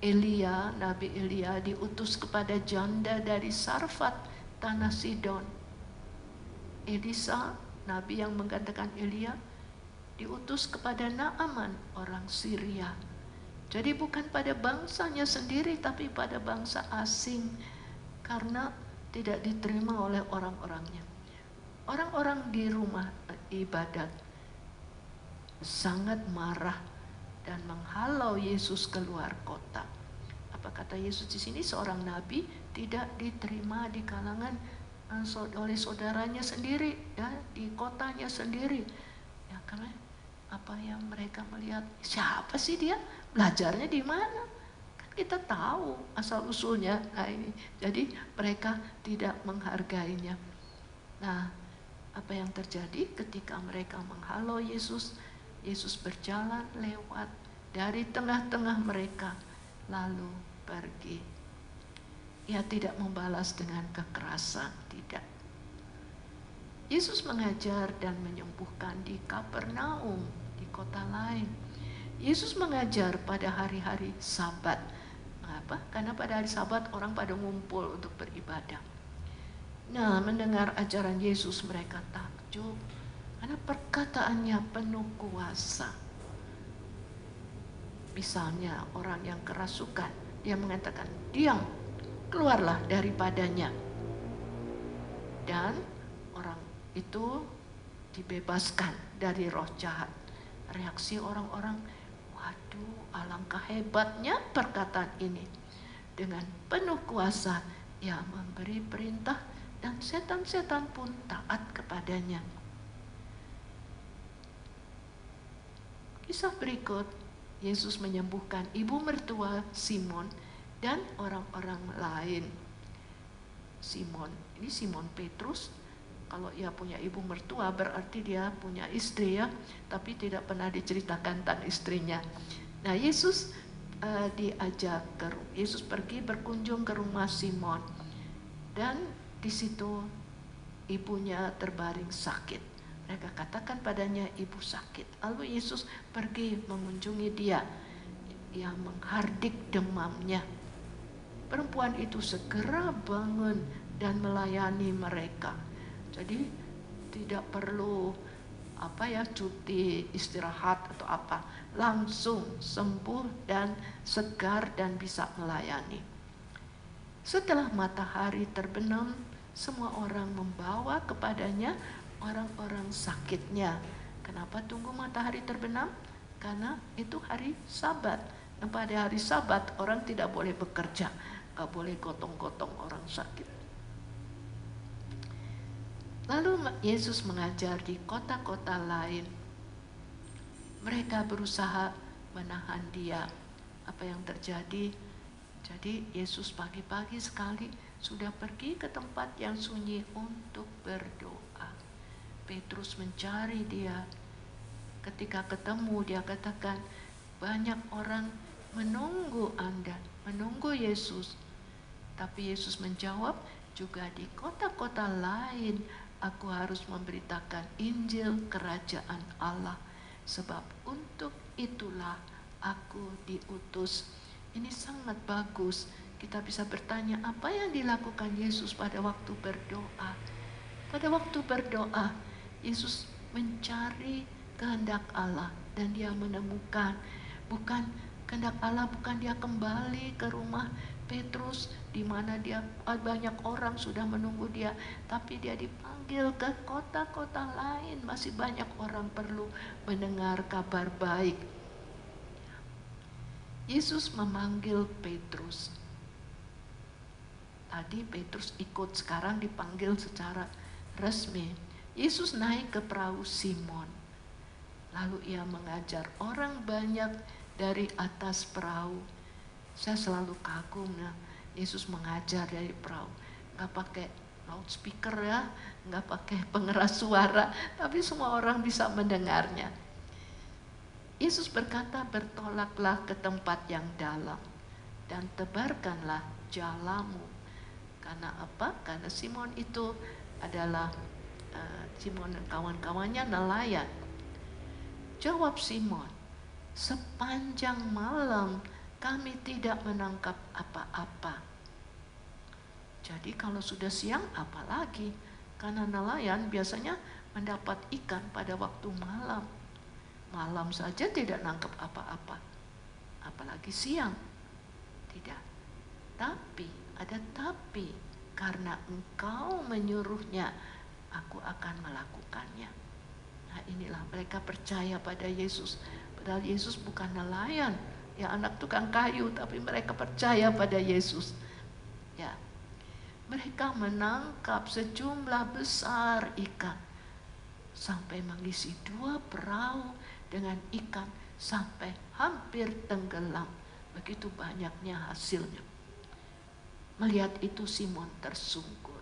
Elia, Nabi Elia diutus kepada janda dari Sarfat, tanah Sidon. Elisa, Nabi yang menggantikan Elia, diutus kepada Naaman, orang Syria. Jadi bukan pada bangsanya sendiri, tapi pada bangsa asing, karena tidak diterima oleh orang-orangnya. Orang-orang di rumah ibadat sangat marah dan menghalau Yesus keluar kota. Apa kata Yesus di sini? Seorang nabi tidak diterima di kalangan oleh saudaranya sendiri, ya, di kotanya sendiri. Ya, karena apa yang mereka melihat, siapa sih dia? Belajarnya di mana? Kan kita tahu asal usulnya. Nah ini, jadi mereka tidak menghargainya. Nah, apa yang terjadi ketika mereka menghalau Yesus? Yesus berjalan lewat dari tengah-tengah mereka, lalu pergi. Ia tidak membalas dengan kekerasan, tidak. Yesus mengajar dan menyembuhkan di Kapernaum, di kota lain. Yesus mengajar pada hari-hari Sabat. Mengapa? Karena pada hari Sabat orang pada ngumpul untuk beribadah. Nah, mendengar ajaran Yesus mereka takjub, karena perkataannya penuh kuasa. Misalnya orang yang kerasukan, dia mengatakan, diam, keluarlah daripadanya. Dan orang itu dibebaskan dari roh jahat. Reaksi orang-orang, waduh, alangkah hebatnya perkataan ini. Dengan penuh kuasa, ia memberi perintah dan setan-setan pun taat kepadanya. Kisah berikut, Yesus menyembuhkan ibu mertua Simon dan orang-orang lain. Simon, ini Simon Petrus. Kalau ia punya ibu mertua berarti dia punya istri, ya, tapi tidak pernah diceritakan tentang istrinya. Nah, Yesus Yesus pergi berkunjung ke rumah Simon, dan di situ ibunya terbaring sakit. Mereka katakan padanya, ibu sakit. Lalu Yesus pergi mengunjungi dia. Ia menghardik demamnya. Perempuan itu segera bangun dan melayani mereka. Jadi tidak perlu cuti istirahat atau apa. Langsung sembuh dan segar dan bisa melayani. Setelah matahari terbenam, semua orang membawa kepadanya orang-orang sakitnya. Kenapa tunggu matahari terbenam? Karena itu hari Sabat. Dan pada hari Sabat orang tidak boleh bekerja, gak boleh gotong-gotong orang sakit. Lalu Yesus mengajar di kota-kota lain. Mereka berusaha menahan dia. Apa yang terjadi? Jadi Yesus pagi-pagi sekali sudah pergi ke tempat yang sunyi untuk berdoa. Petrus mencari dia. Ketika ketemu, dia katakan, banyak orang menunggu Anda, menunggu Yesus. Tapi Yesus menjawab, juga di kota-kota lain aku harus memberitakan Injil kerajaan Allah, sebab untuk itulah aku diutus. Ini sangat bagus. Kita bisa bertanya, apa yang dilakukan Yesus pada waktu berdoa? Pada waktu berdoa, Yesus mencari kehendak Allah dan dia menemukan. Bukan kehendak Allah, bukan dia kembali ke rumah Petrus di mana dia banyak orang sudah menunggu dia, tapi dia dipanggil ke kota-kota lain. Masih banyak orang perlu mendengar kabar baik. Yesus memanggil Petrus. Tadi Petrus ikut, sekarang dipanggil secara resmi. Yesus naik ke perahu Simon. Lalu ia mengajar orang banyak dari atas perahu. Saya selalu kagum ya, Yesus mengajar dari perahu. Nggak pakai loudspeaker ya, nggak pakai pengeras suara, tapi semua orang bisa mendengarnya. Yesus berkata, bertolaklah ke tempat yang dalam dan tebarkanlah jalamu. Karena apa? Karena Simon itu adalah Simon dan kawan-kawannya nelayan. Jawab Simon, sepanjang malam kami tidak menangkap apa-apa. Jadi kalau sudah siang apalagi? Karena nelayan biasanya mendapat ikan pada waktu malam. Malam saja tidak nangkap apa-apa, apalagi siang. Tidak. Tapi, ada tapi, karena engkau menyuruhnya, aku akan melakukannya. Nah inilah mereka percaya pada Yesus. Padahal Yesus bukan nelayan, ya anak tukang kayu, tapi mereka percaya pada Yesus. Ya, mereka menangkap sejumlah besar ikan sampai mengisi 2 perahu dengan ikan sampai hampir tenggelam. Begitu banyaknya hasilnya. Melihat itu Simon tersungkur.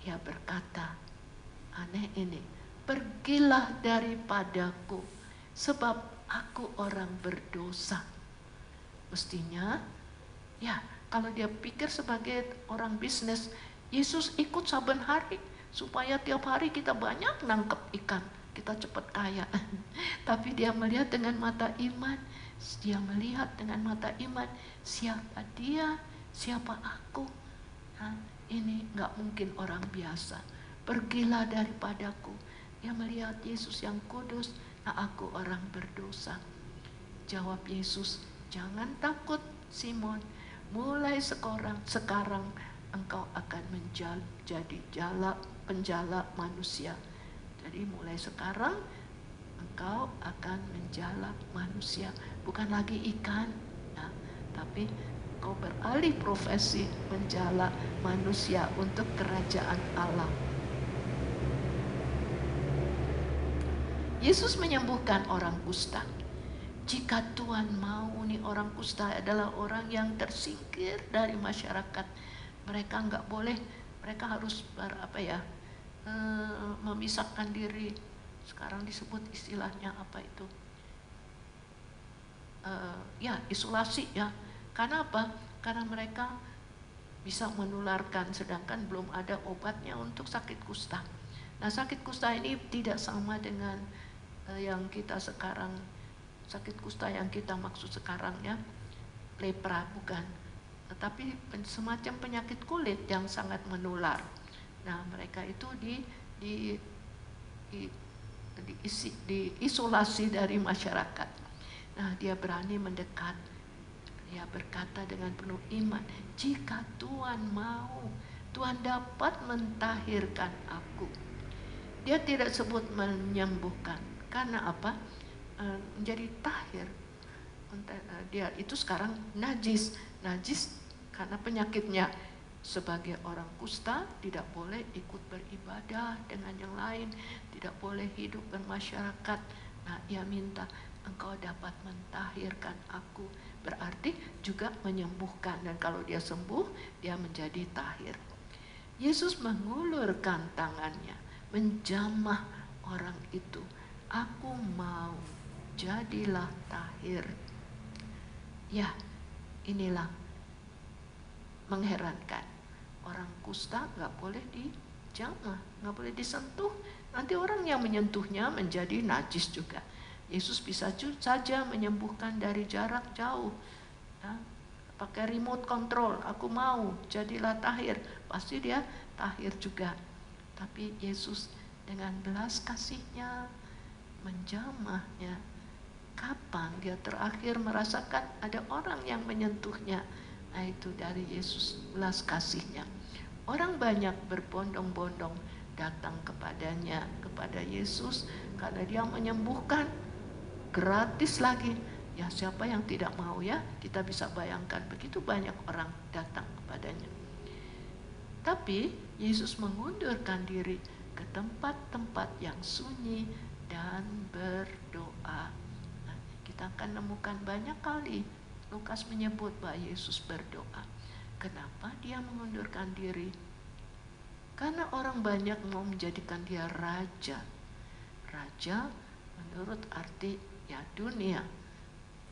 Ia berkata, aneh ini, pergilah daripadaku, sebab aku orang berdosa. Mestinya, ya kalau dia pikir sebagai orang bisnis, Yesus ikut saben hari, supaya tiap hari kita banyak nangkep ikan, kita cepat kaya. Tapi dia melihat dengan mata iman, dia melihat dengan mata iman, siapa dia, siapa aku. Nah, ini gak mungkin orang biasa. Pergilah daripadaku. Dia melihat Yesus yang kudus, nah aku orang berdosa. Jawab Yesus, jangan takut Simon, mulai sekarang engkau akan menjadi penjala manusia. Jadi mulai sekarang engkau akan menjala manusia, bukan lagi ikan, ya, tapi engkau beralih profesi menjala manusia untuk kerajaan Allah. Yesus menyembuhkan orang kusta. Jika Tuhan mau, nih orang kusta adalah orang yang tersingkir dari masyarakat. Mereka nggak boleh, mereka harus memisahkan diri. Sekarang disebut istilahnya apa itu? Isolasi ya. Karena apa? Karena mereka bisa menularkan, sedangkan belum ada obatnya untuk sakit kusta. Nah, sakit kusta ini tidak sama dengan yang kita sekarang, sakit kusta yang kita maksud sekarang ya, lepra bukan, tetapi semacam penyakit kulit yang sangat menular. Nah, mereka itu diisolasi dari masyarakat. Nah, dia berani mendekat. Dia berkata dengan penuh iman, jika Tuhan mau, Tuhan dapat mentahirkan aku. Dia tidak sebut menyembuhkan. Karena apa? Menjadi tahir. Dia itu sekarang najis karena penyakitnya. Sebagai orang kusta tidak boleh ikut beribadah dengan yang lain, tidak boleh hidup bermasyarakat. Nah, ia minta, engkau dapat mentahirkan aku, berarti juga menyembuhkan, dan kalau dia sembuh dia menjadi tahir. Yesus mengulurkan tangannya, menjamah orang itu. Aku mau, jadilah tahir. Ya, inilah mengherankan. Orang kusta gak boleh dijamah, gak boleh disentuh. Nanti orang yang menyentuhnya menjadi najis juga. Yesus bisa saja menyembuhkan dari jarak jauh. Ya, pakai remote control, aku mau, jadilah tahir. Pasti dia tahir juga. Tapi Yesus dengan belas kasih-Nya menjamahnya. Kapan dia terakhir merasakan ada orang yang menyentuhnya? Nah, itu dari Yesus belas kasih-Nya. Orang banyak berbondong-bondong datang kepadanya, kepada Yesus, karena dia menyembuhkan gratis lagi. Ya, siapa yang tidak mau ya? Kita bisa bayangkan begitu banyak orang datang kepadanya. Tapi Yesus mengundurkan diri ke tempat-tempat yang sunyi dan berdoa. Nah, kita akan nemukan banyak kali Lukas menyebut bahwa Yesus berdoa. Kenapa dia mengundurkan diri? Karena orang banyak mau menjadikan dia raja. Raja menurut arti ya dunia,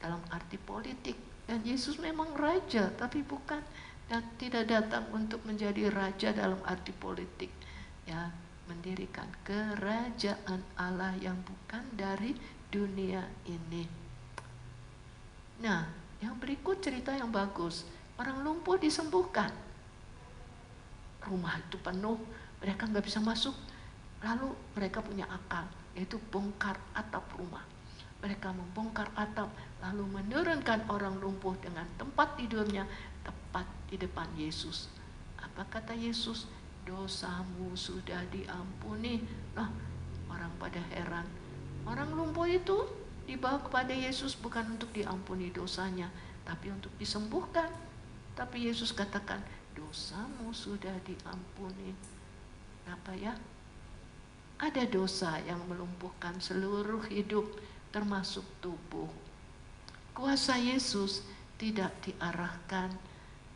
dalam arti politik. Dan Yesus memang raja, tapi bukan dan tidak datang untuk menjadi raja dalam arti politik. Ya, mendirikan kerajaan Allah yang bukan dari dunia ini. Nah, yang berikut cerita yang bagus. Orang lumpuh disembuhkan. Rumah itu penuh, mereka nggak bisa masuk. Lalu mereka punya akal, yaitu bongkar atap rumah. Mereka membongkar atap, lalu menurunkan orang lumpuh dengan tempat tidurnya tepat di depan Yesus. Apa kata Yesus? Dosamu sudah diampuni. Nah, orang pada heran. Orang lumpuh itu dibawa kepada Yesus bukan untuk diampuni dosanya, tapi untuk disembuhkan. Tapi Yesus katakan, dosamu sudah diampuni. Kenapa ya? Ada dosa yang melumpuhkan seluruh hidup, termasuk tubuh. Kuasa Yesus tidak diarahkan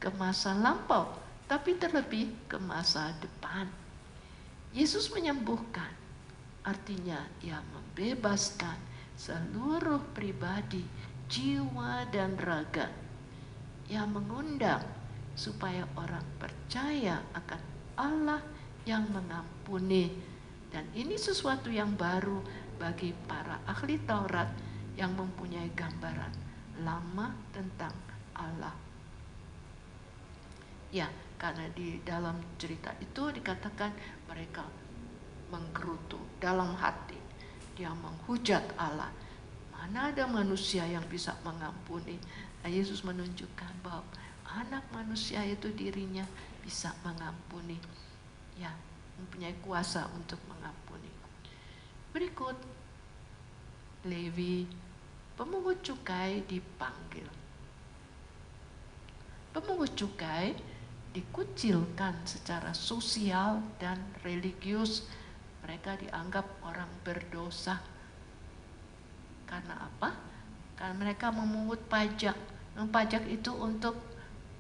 ke masa lampau, tapi terlebih ke masa depan. Yesus menyembuhkan, artinya Ia membebaskan seluruh pribadi, jiwa dan raga. Ia mengundang supaya orang percaya akan Allah yang mengampuni. Dan ini sesuatu yang baru bagi para ahli Taurat yang mempunyai gambaran lama tentang Allah. Ya, karena di dalam cerita itu dikatakan mereka menggerutu dalam hati. Dia menghujat Allah. Mana ada manusia yang bisa mengampuni? Nah, Yesus menunjukkan bahwa anak manusia itu dirinya bisa mengampuni. Ya, mempunyai kuasa untuk mengampuni. Berikut, Lewi, pemungut cukai dipanggil. Pemungut cukai dikucilkan secara sosial dan religius. Mereka dianggap orang berdosa. Karena apa? Karena mereka memungut pajak. Pajak itu untuk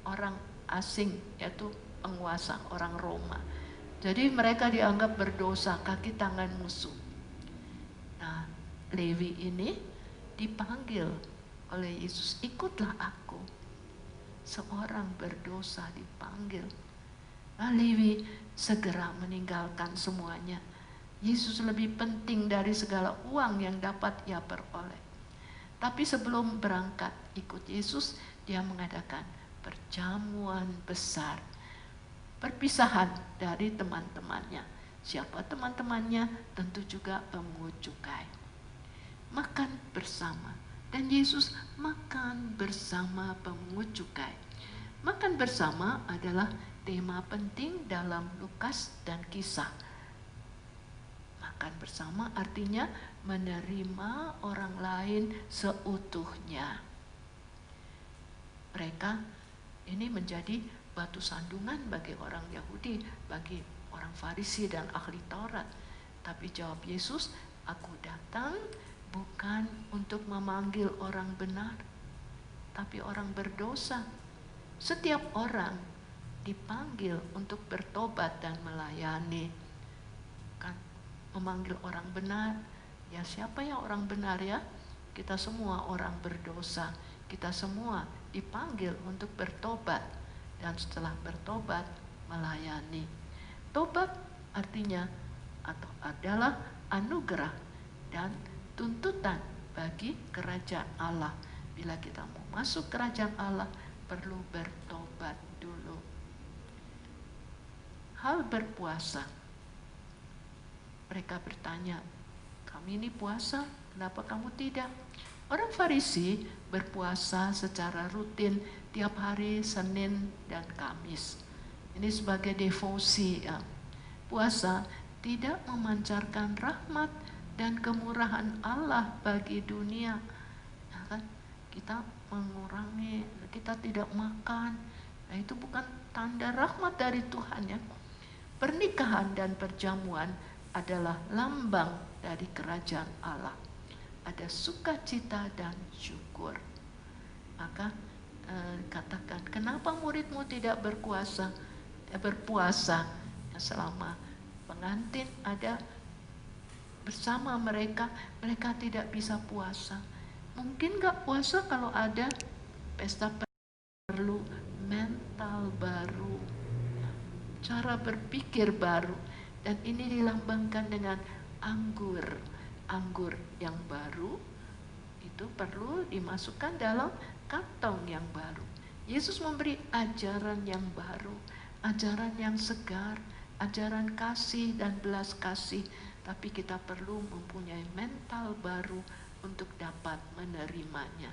orang asing, yaitu penguasa, orang Roma. Jadi mereka dianggap berdosa, kaki tangan musuh. Nah, Lewi ini dipanggil oleh Yesus, ikutlah aku. Seorang berdosa dipanggil. Nah, Lewi segera meninggalkan semuanya. Yesus lebih penting dari segala uang yang dapat ia peroleh. Tapi sebelum berangkat ikut Yesus, dia mengadakan perjamuan besar. Perpisahan dari teman-temannya. Siapa teman-temannya? Tentu juga pemungut cukai. Makan bersama. Dan Yesus makan bersama pemungut cukai. Makan bersama adalah tema penting dalam Lukas dan Kisah. Makan bersama artinya menerima orang lain seutuhnya. Mereka ini menjadi batu sandungan bagi orang Yahudi, bagi orang Farisi dan ahli Taurat. Tapi jawab Yesus, aku datang bukan untuk memanggil orang benar, tapi orang berdosa. Setiap orang dipanggil untuk bertobat dan melayani. Kan memanggil orang benar, ya siapa yang orang benar ya? Kita semua orang berdosa. Kita semua dipanggil untuk bertobat. Dan setelah bertobat, melayani. Tobat artinya atau adalah anugerah dan tuntutan bagi kerajaan Allah. Bila kita mau masuk kerajaan Allah, perlu bertobat dulu. Hal berpuasa. Mereka bertanya, kami ini puasa, kenapa kamu tidak? Orang Farisi berpuasa secara rutin tiap hari Senin dan Kamis. Ini sebagai devosi ya. Puasa tidak memancarkan rahmat dan kemurahan Allah bagi dunia. Ya kan? Kita mengurangi, kita tidak makan. Nah, itu bukan tanda rahmat dari Tuhan ya. Pernikahan dan perjamuan adalah lambang dari kerajaan Allah. Ada sukacita dan syukur. Maka katakan, kenapa muridmu tidak berpuasa selama pengantin ada bersama mereka, mereka tidak bisa puasa. Mungkin gak puasa kalau ada pesta. Perlu mental baru, cara berpikir baru, dan ini dilambangkan dengan anggur yang baru itu perlu dimasukkan dalam kantong yang baru. Yesus memberi ajaran yang baru, ajaran yang segar, ajaran kasih dan belas kasih, tapi kita perlu mempunyai mental baru untuk dapat menerimanya.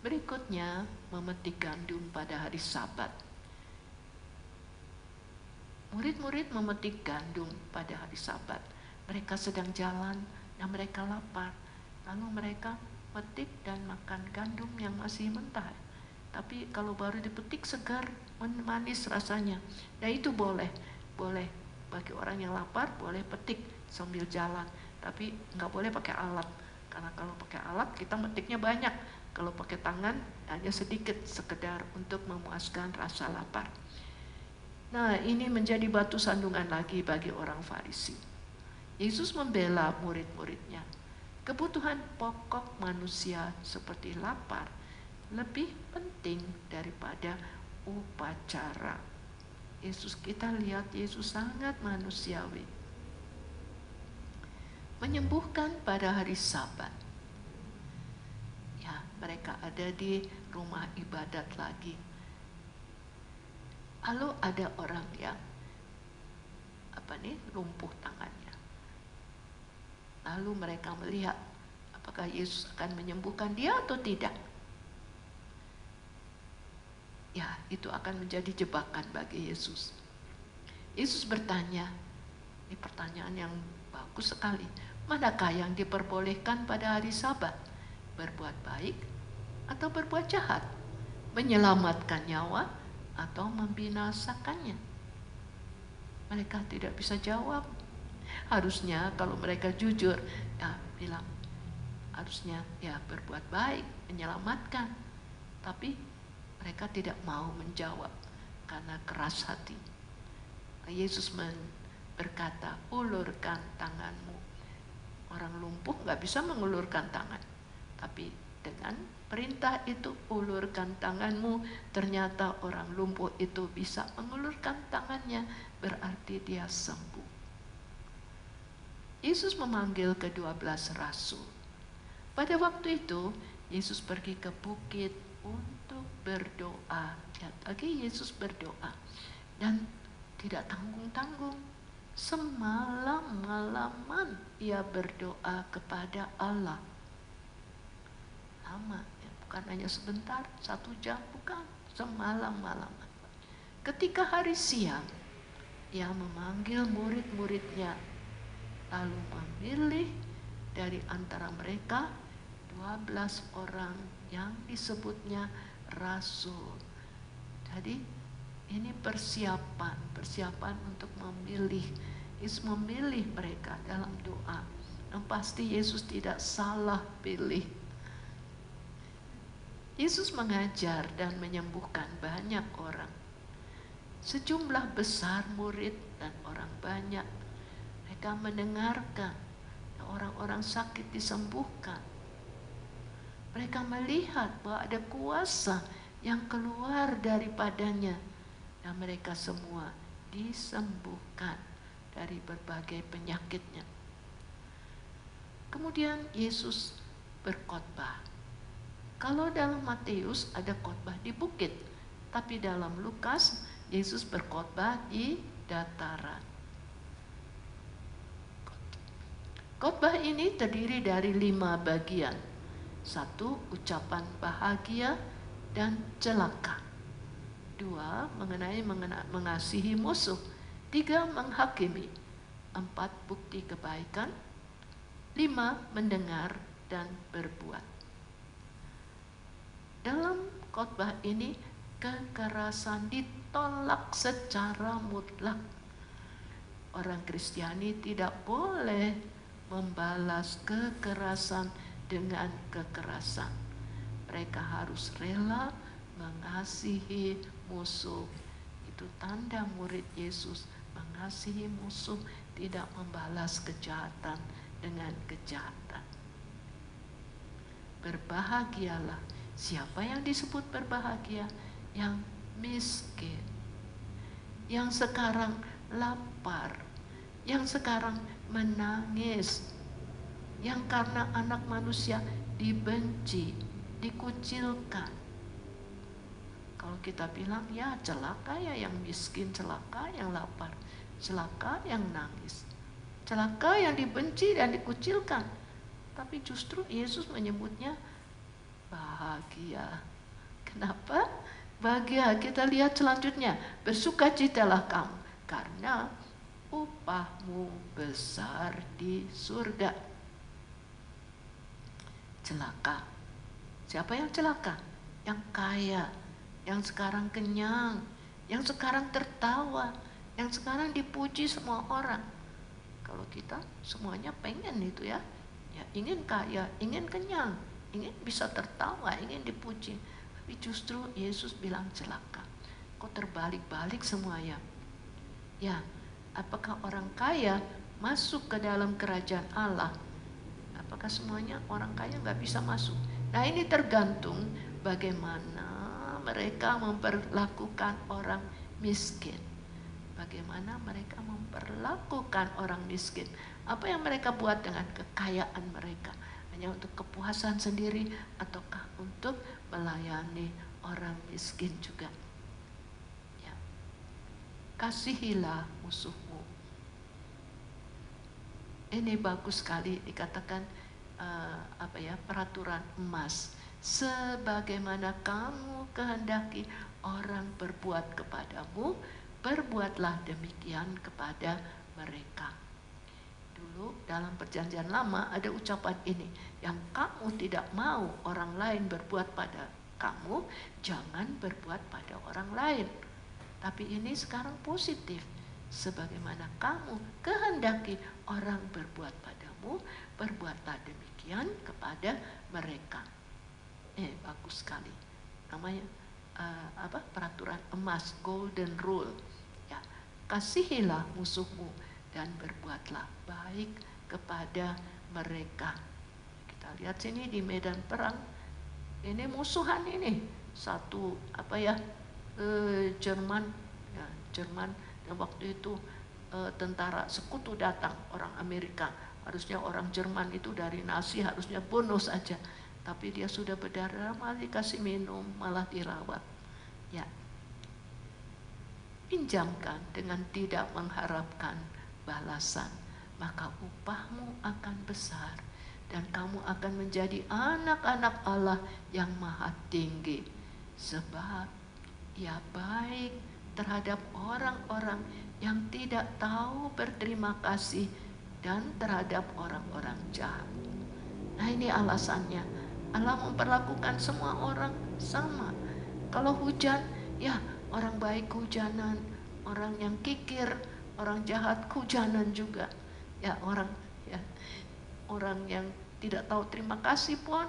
Berikutnya, memetik gandum pada hari Sabat. Murid-murid memetik gandum pada hari Sabat. Mereka sedang jalan dan mereka lapar. Lalu mereka petik dan makan gandum yang masih mentah. Tapi kalau baru dipetik segar, manis rasanya. Dan itu boleh bagi orang yang lapar, boleh petik sambil jalan. Tapi nggak boleh pakai alat. Karena kalau pakai alat kita metiknya banyak. Kalau pakai tangan hanya sedikit, sekedar untuk memuaskan rasa lapar. Nah, ini menjadi batu sandungan lagi bagi orang Farisi. Yesus membela murid-muridnya. Kebutuhan pokok manusia seperti lapar lebih penting daripada upacara. Kita lihat Yesus sangat manusiawi. Menyembuhkan pada hari Sabat. Mereka ada di rumah ibadat lagi. Lalu ada orang yang lumpuh tangannya. Lalu mereka melihat apakah Yesus akan menyembuhkan dia atau tidak. Ya, itu akan menjadi jebakan bagi Yesus. Yesus bertanya, ini pertanyaan yang bagus sekali. Manakah yang diperbolehkan pada hari Sabat? Berbuat baik atau berbuat jahat, menyelamatkan nyawa atau membinasakannya? Mereka tidak bisa jawab. Harusnya kalau mereka jujur, bilang harusnya berbuat baik, menyelamatkan. Tapi mereka tidak mau menjawab karena keras hati. Yesus berkata, ulurkan tanganmu. Orang lumpuh nggak bisa mengulurkan tangan, tapi dengan perintah itu, ulurkan tanganmu, ternyata orang lumpuh itu bisa mengulurkan tangannya, berarti dia sembuh. Yesus memanggil ke-12 rasul. Pada waktu itu, Yesus pergi ke bukit untuk berdoa. Lihat lagi Yesus berdoa. Dan tidak tanggung-tanggung. Semalam-malaman ia berdoa kepada Allah. Lama, bukan hanya sebentar, 1 jam, bukan, semalam-malaman. Ketika hari siang, ia memanggil murid-muridnya, lalu memilih dari antara mereka 12 orang yang disebutnya rasul. Jadi ini persiapan untuk memilih. Yesus memilih mereka dalam doa. Dan pasti Yesus tidak salah pilih. Yesus mengajar dan menyembuhkan banyak orang. Sejumlah besar murid dan orang banyak. Mereka mendengarkan orang-orang sakit disembuhkan. Mereka melihat bahwa ada kuasa yang keluar daripadanya. Dan mereka semua disembuhkan dari berbagai penyakitnya. Kemudian Yesus berkhotbah. Kalau dalam Matius ada khotbah di bukit, tapi dalam Lukas Yesus berkhotbah di dataran. Khotbah ini terdiri dari 5 bagian. 1. Ucapan bahagia dan celaka. 2. Mengenai mengasihi musuh. 3. Menghakimi. 4. Bukti kebaikan. 5. Mendengar dan berbuat. Dalam khotbah ini kekerasan ditolak secara mutlak. Orang Kristiani tidak boleh membalas kekerasan dengan kekerasan. Mereka harus rela mengasihi musuh. Itu tanda murid Yesus, mengasihi musuh, tidak membalas kejahatan dengan kejahatan. Berbahagialah. Siapa yang disebut berbahagia? Yang miskin, yang sekarang lapar, yang sekarang menangis, yang karena anak manusia dibenci, dikucilkan. Kalau kita bilang ya celaka ya yang miskin, celaka yang lapar, celaka yang nangis, celaka yang dibenci dan dikucilkan. Tapi justru Yesus menyebutnya bahagia. Kenapa? Bahagia. Kita lihat selanjutnya. Bersukacitalah kamu karena upahmu besar di surga. Celaka. Siapa yang celaka? Yang kaya, yang sekarang kenyang, yang sekarang tertawa, yang sekarang dipuji semua orang. Kalau kita semuanya pengen itu ya, ingin kaya, ingin kenyang, ingin bisa tertawa, ingin dipuji. Tapi justru Yesus bilang celaka. Kok terbalik-balik semuanya? Ya, apakah orang kaya masuk ke dalam kerajaan Allah? Apakah semuanya orang kaya nggak bisa masuk? Nah, ini tergantung bagaimana mereka memperlakukan orang miskin. Bagaimana mereka memperlakukan orang miskin. Apa yang mereka buat dengan kekayaan mereka? Hanya untuk kepuasan sendiri ataukah untuk melayani orang miskin juga? Ya. Kasihilah musuhmu. Ini bagus sekali dikatakan peraturan emas. Sebagaimana kamu kehendaki orang berbuat kepadamu, berbuatlah demikian kepada mereka. Dulu dalam perjanjian lama ada ucapan ini, yang kamu tidak mau orang lain berbuat pada kamu, jangan berbuat pada orang lain. Tapi ini sekarang positif. Sebagaimana kamu kehendaki orang berbuat padamu, berbuatlah demikian kepada mereka. Bagus sekali. Namanya peraturan emas, golden rule. Ya, kasihilah musuhmu dan berbuatlah baik kepada mereka. Kita lihat sini di medan perang. Ini musuhan ini. Satu Jerman dan waktu itu tentara sekutu datang, orang Amerika. Harusnya orang Jerman itu dari Nazi harusnya bunuh saja. Tapi dia sudah berdarah, malah dikasih minum, malah dirawat. Ya. Pinjamkan dengan tidak mengharapkan balasan, maka upahmu akan besar dan kamu akan menjadi anak-anak Allah yang maha tinggi. Sebab ia baik terhadap orang-orang yang tidak tahu berterima kasih dan terhadap orang-orang jahat. Nah, ini alasannya. Allah memperlakukan semua orang sama. Kalau hujan, ya orang baik hujanan, orang yang kikir, orang jahat hujanan juga. Ya orang yang tidak tahu terima kasih pun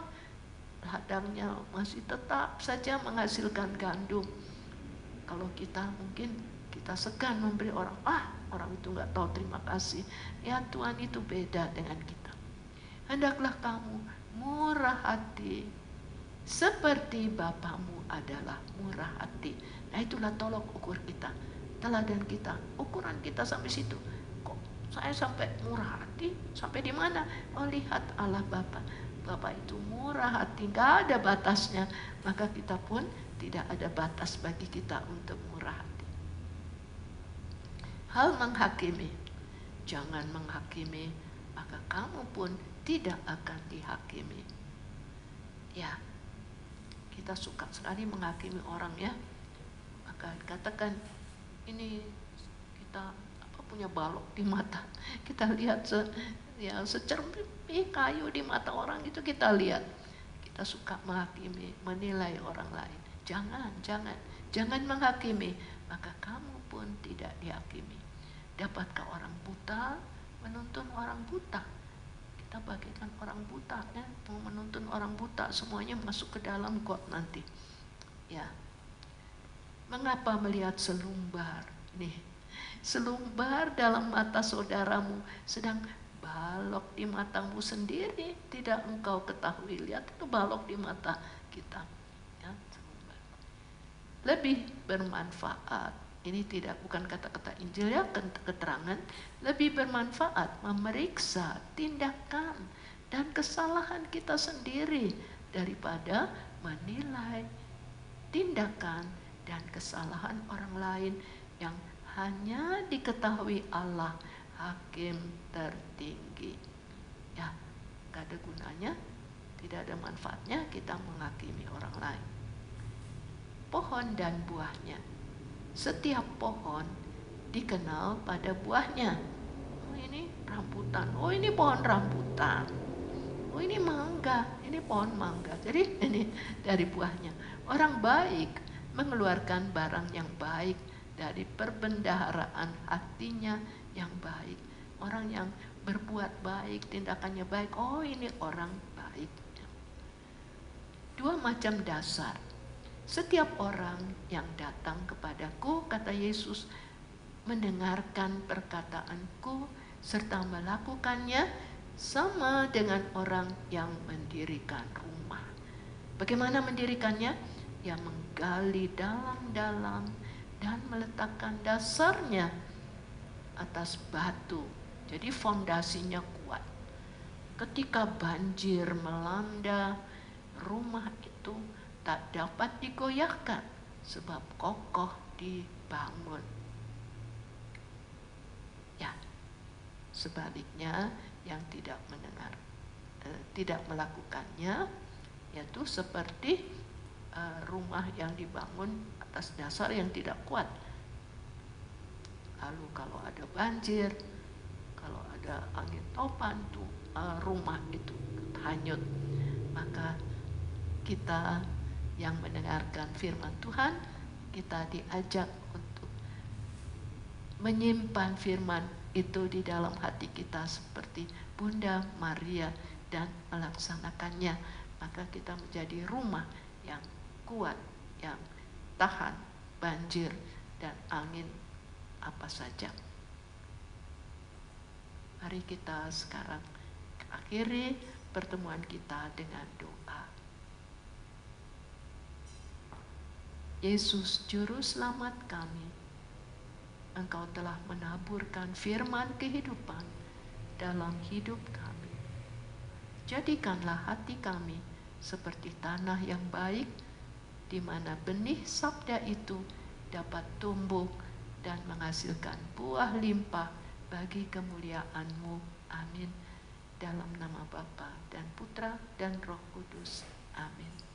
ladangnya masih tetap saja menghasilkan gandum. Kalau kita mungkin kita segan memberi orang itu nggak tahu terima kasih. Ya Tuhan itu beda dengan kita. Hendaklah kamu murah hati, seperti Bapamu adalah murah hati. Nah, itulah tolok ukur kita, teladan kita, ukuran kita sampai situ. Kok saya sampai murah hati? Sampai di mana? Oh, lihat Allah Bapa. Bapa itu murah hati, gak ada batasnya. Maka kita pun tidak ada batas bagi kita untuk murah hati. Hal menghakimi, jangan menghakimi, maka kamu pun tidak akan dihakimi. Ya, kita suka sekali menghakimi orang ya. Maka katakan ini kita punya balok di mata. Kita lihat secermin kayu di mata orang itu kita lihat. Kita suka menghakimi, menilai orang lain. Jangan menghakimi, maka kamu pun tidak dihakimi. Dapatkah orang buta menuntun orang buta? Kita bagaikan orang buta ya, mau menuntun orang buta, semuanya masuk ke dalam got nanti. Ya. Mengapa melihat selumbar? Nih, selumbar dalam mata saudaramu, sedang balok di matamu sendiri tidak engkau ketahui. Lihat itu balok di mata kita. Ya, selumbar. Lebih bermanfaat. Ini bukan kata-kata Injil ya, keterangan. Lebih bermanfaat memeriksa tindakan dan kesalahan kita sendiri daripada menilai tindakan dan kesalahan orang lain yang hanya diketahui Allah, hakim tertinggi. Ya, gak ada gunanya, tidak ada manfaatnya kita menghakimi orang lain. Pohon dan buahnya. Setiap pohon dikenal pada buahnya. Oh, ini rambutan. Oh, ini pohon rambutan. Oh, ini mangga. Ini pohon mangga. Jadi ini dari buahnya. Orang baik mengeluarkan barang yang baik dari perbendaharaan hatinya yang baik. Orang yang berbuat baik, tindakannya baik. Oh, ini orang baik. Dua macam dasar. Setiap orang yang datang kepadaku, kata Yesus, mendengarkan perkataanku serta melakukannya, sama dengan orang yang mendirikan rumah. Bagaimana mendirikannya? Ya, menggali dalam-dalam dan meletakkan dasarnya atas batu. Jadi fondasinya kuat. Ketika banjir melanda, rumah itu tak dapat digoyahkan sebab kokoh dibangun. Ya, sebaliknya yang tidak mendengar, tidak melakukannya, yaitu seperti rumah yang dibangun atas dasar yang tidak kuat. Lalu kalau ada banjir, kalau ada angin topan, tuh rumah itu hanyut. Maka kita yang mendengarkan firman Tuhan, kita diajak untuk menyimpan firman itu di dalam hati kita seperti Bunda Maria dan melaksanakannya. Maka kita menjadi rumah yang kuat, yang tahan banjir dan angin apa saja. Mari kita sekarang akhiri pertemuan kita dengan doa. Yesus Juru Selamat kami, Engkau telah menaburkan firman kehidupan dalam hidup kami. Jadikanlah hati kami seperti tanah yang baik, di mana benih sabda itu dapat tumbuh dan menghasilkan buah limpah bagi kemuliaan-Mu. Amin. Dalam nama Bapa dan Putra dan Roh Kudus. Amin.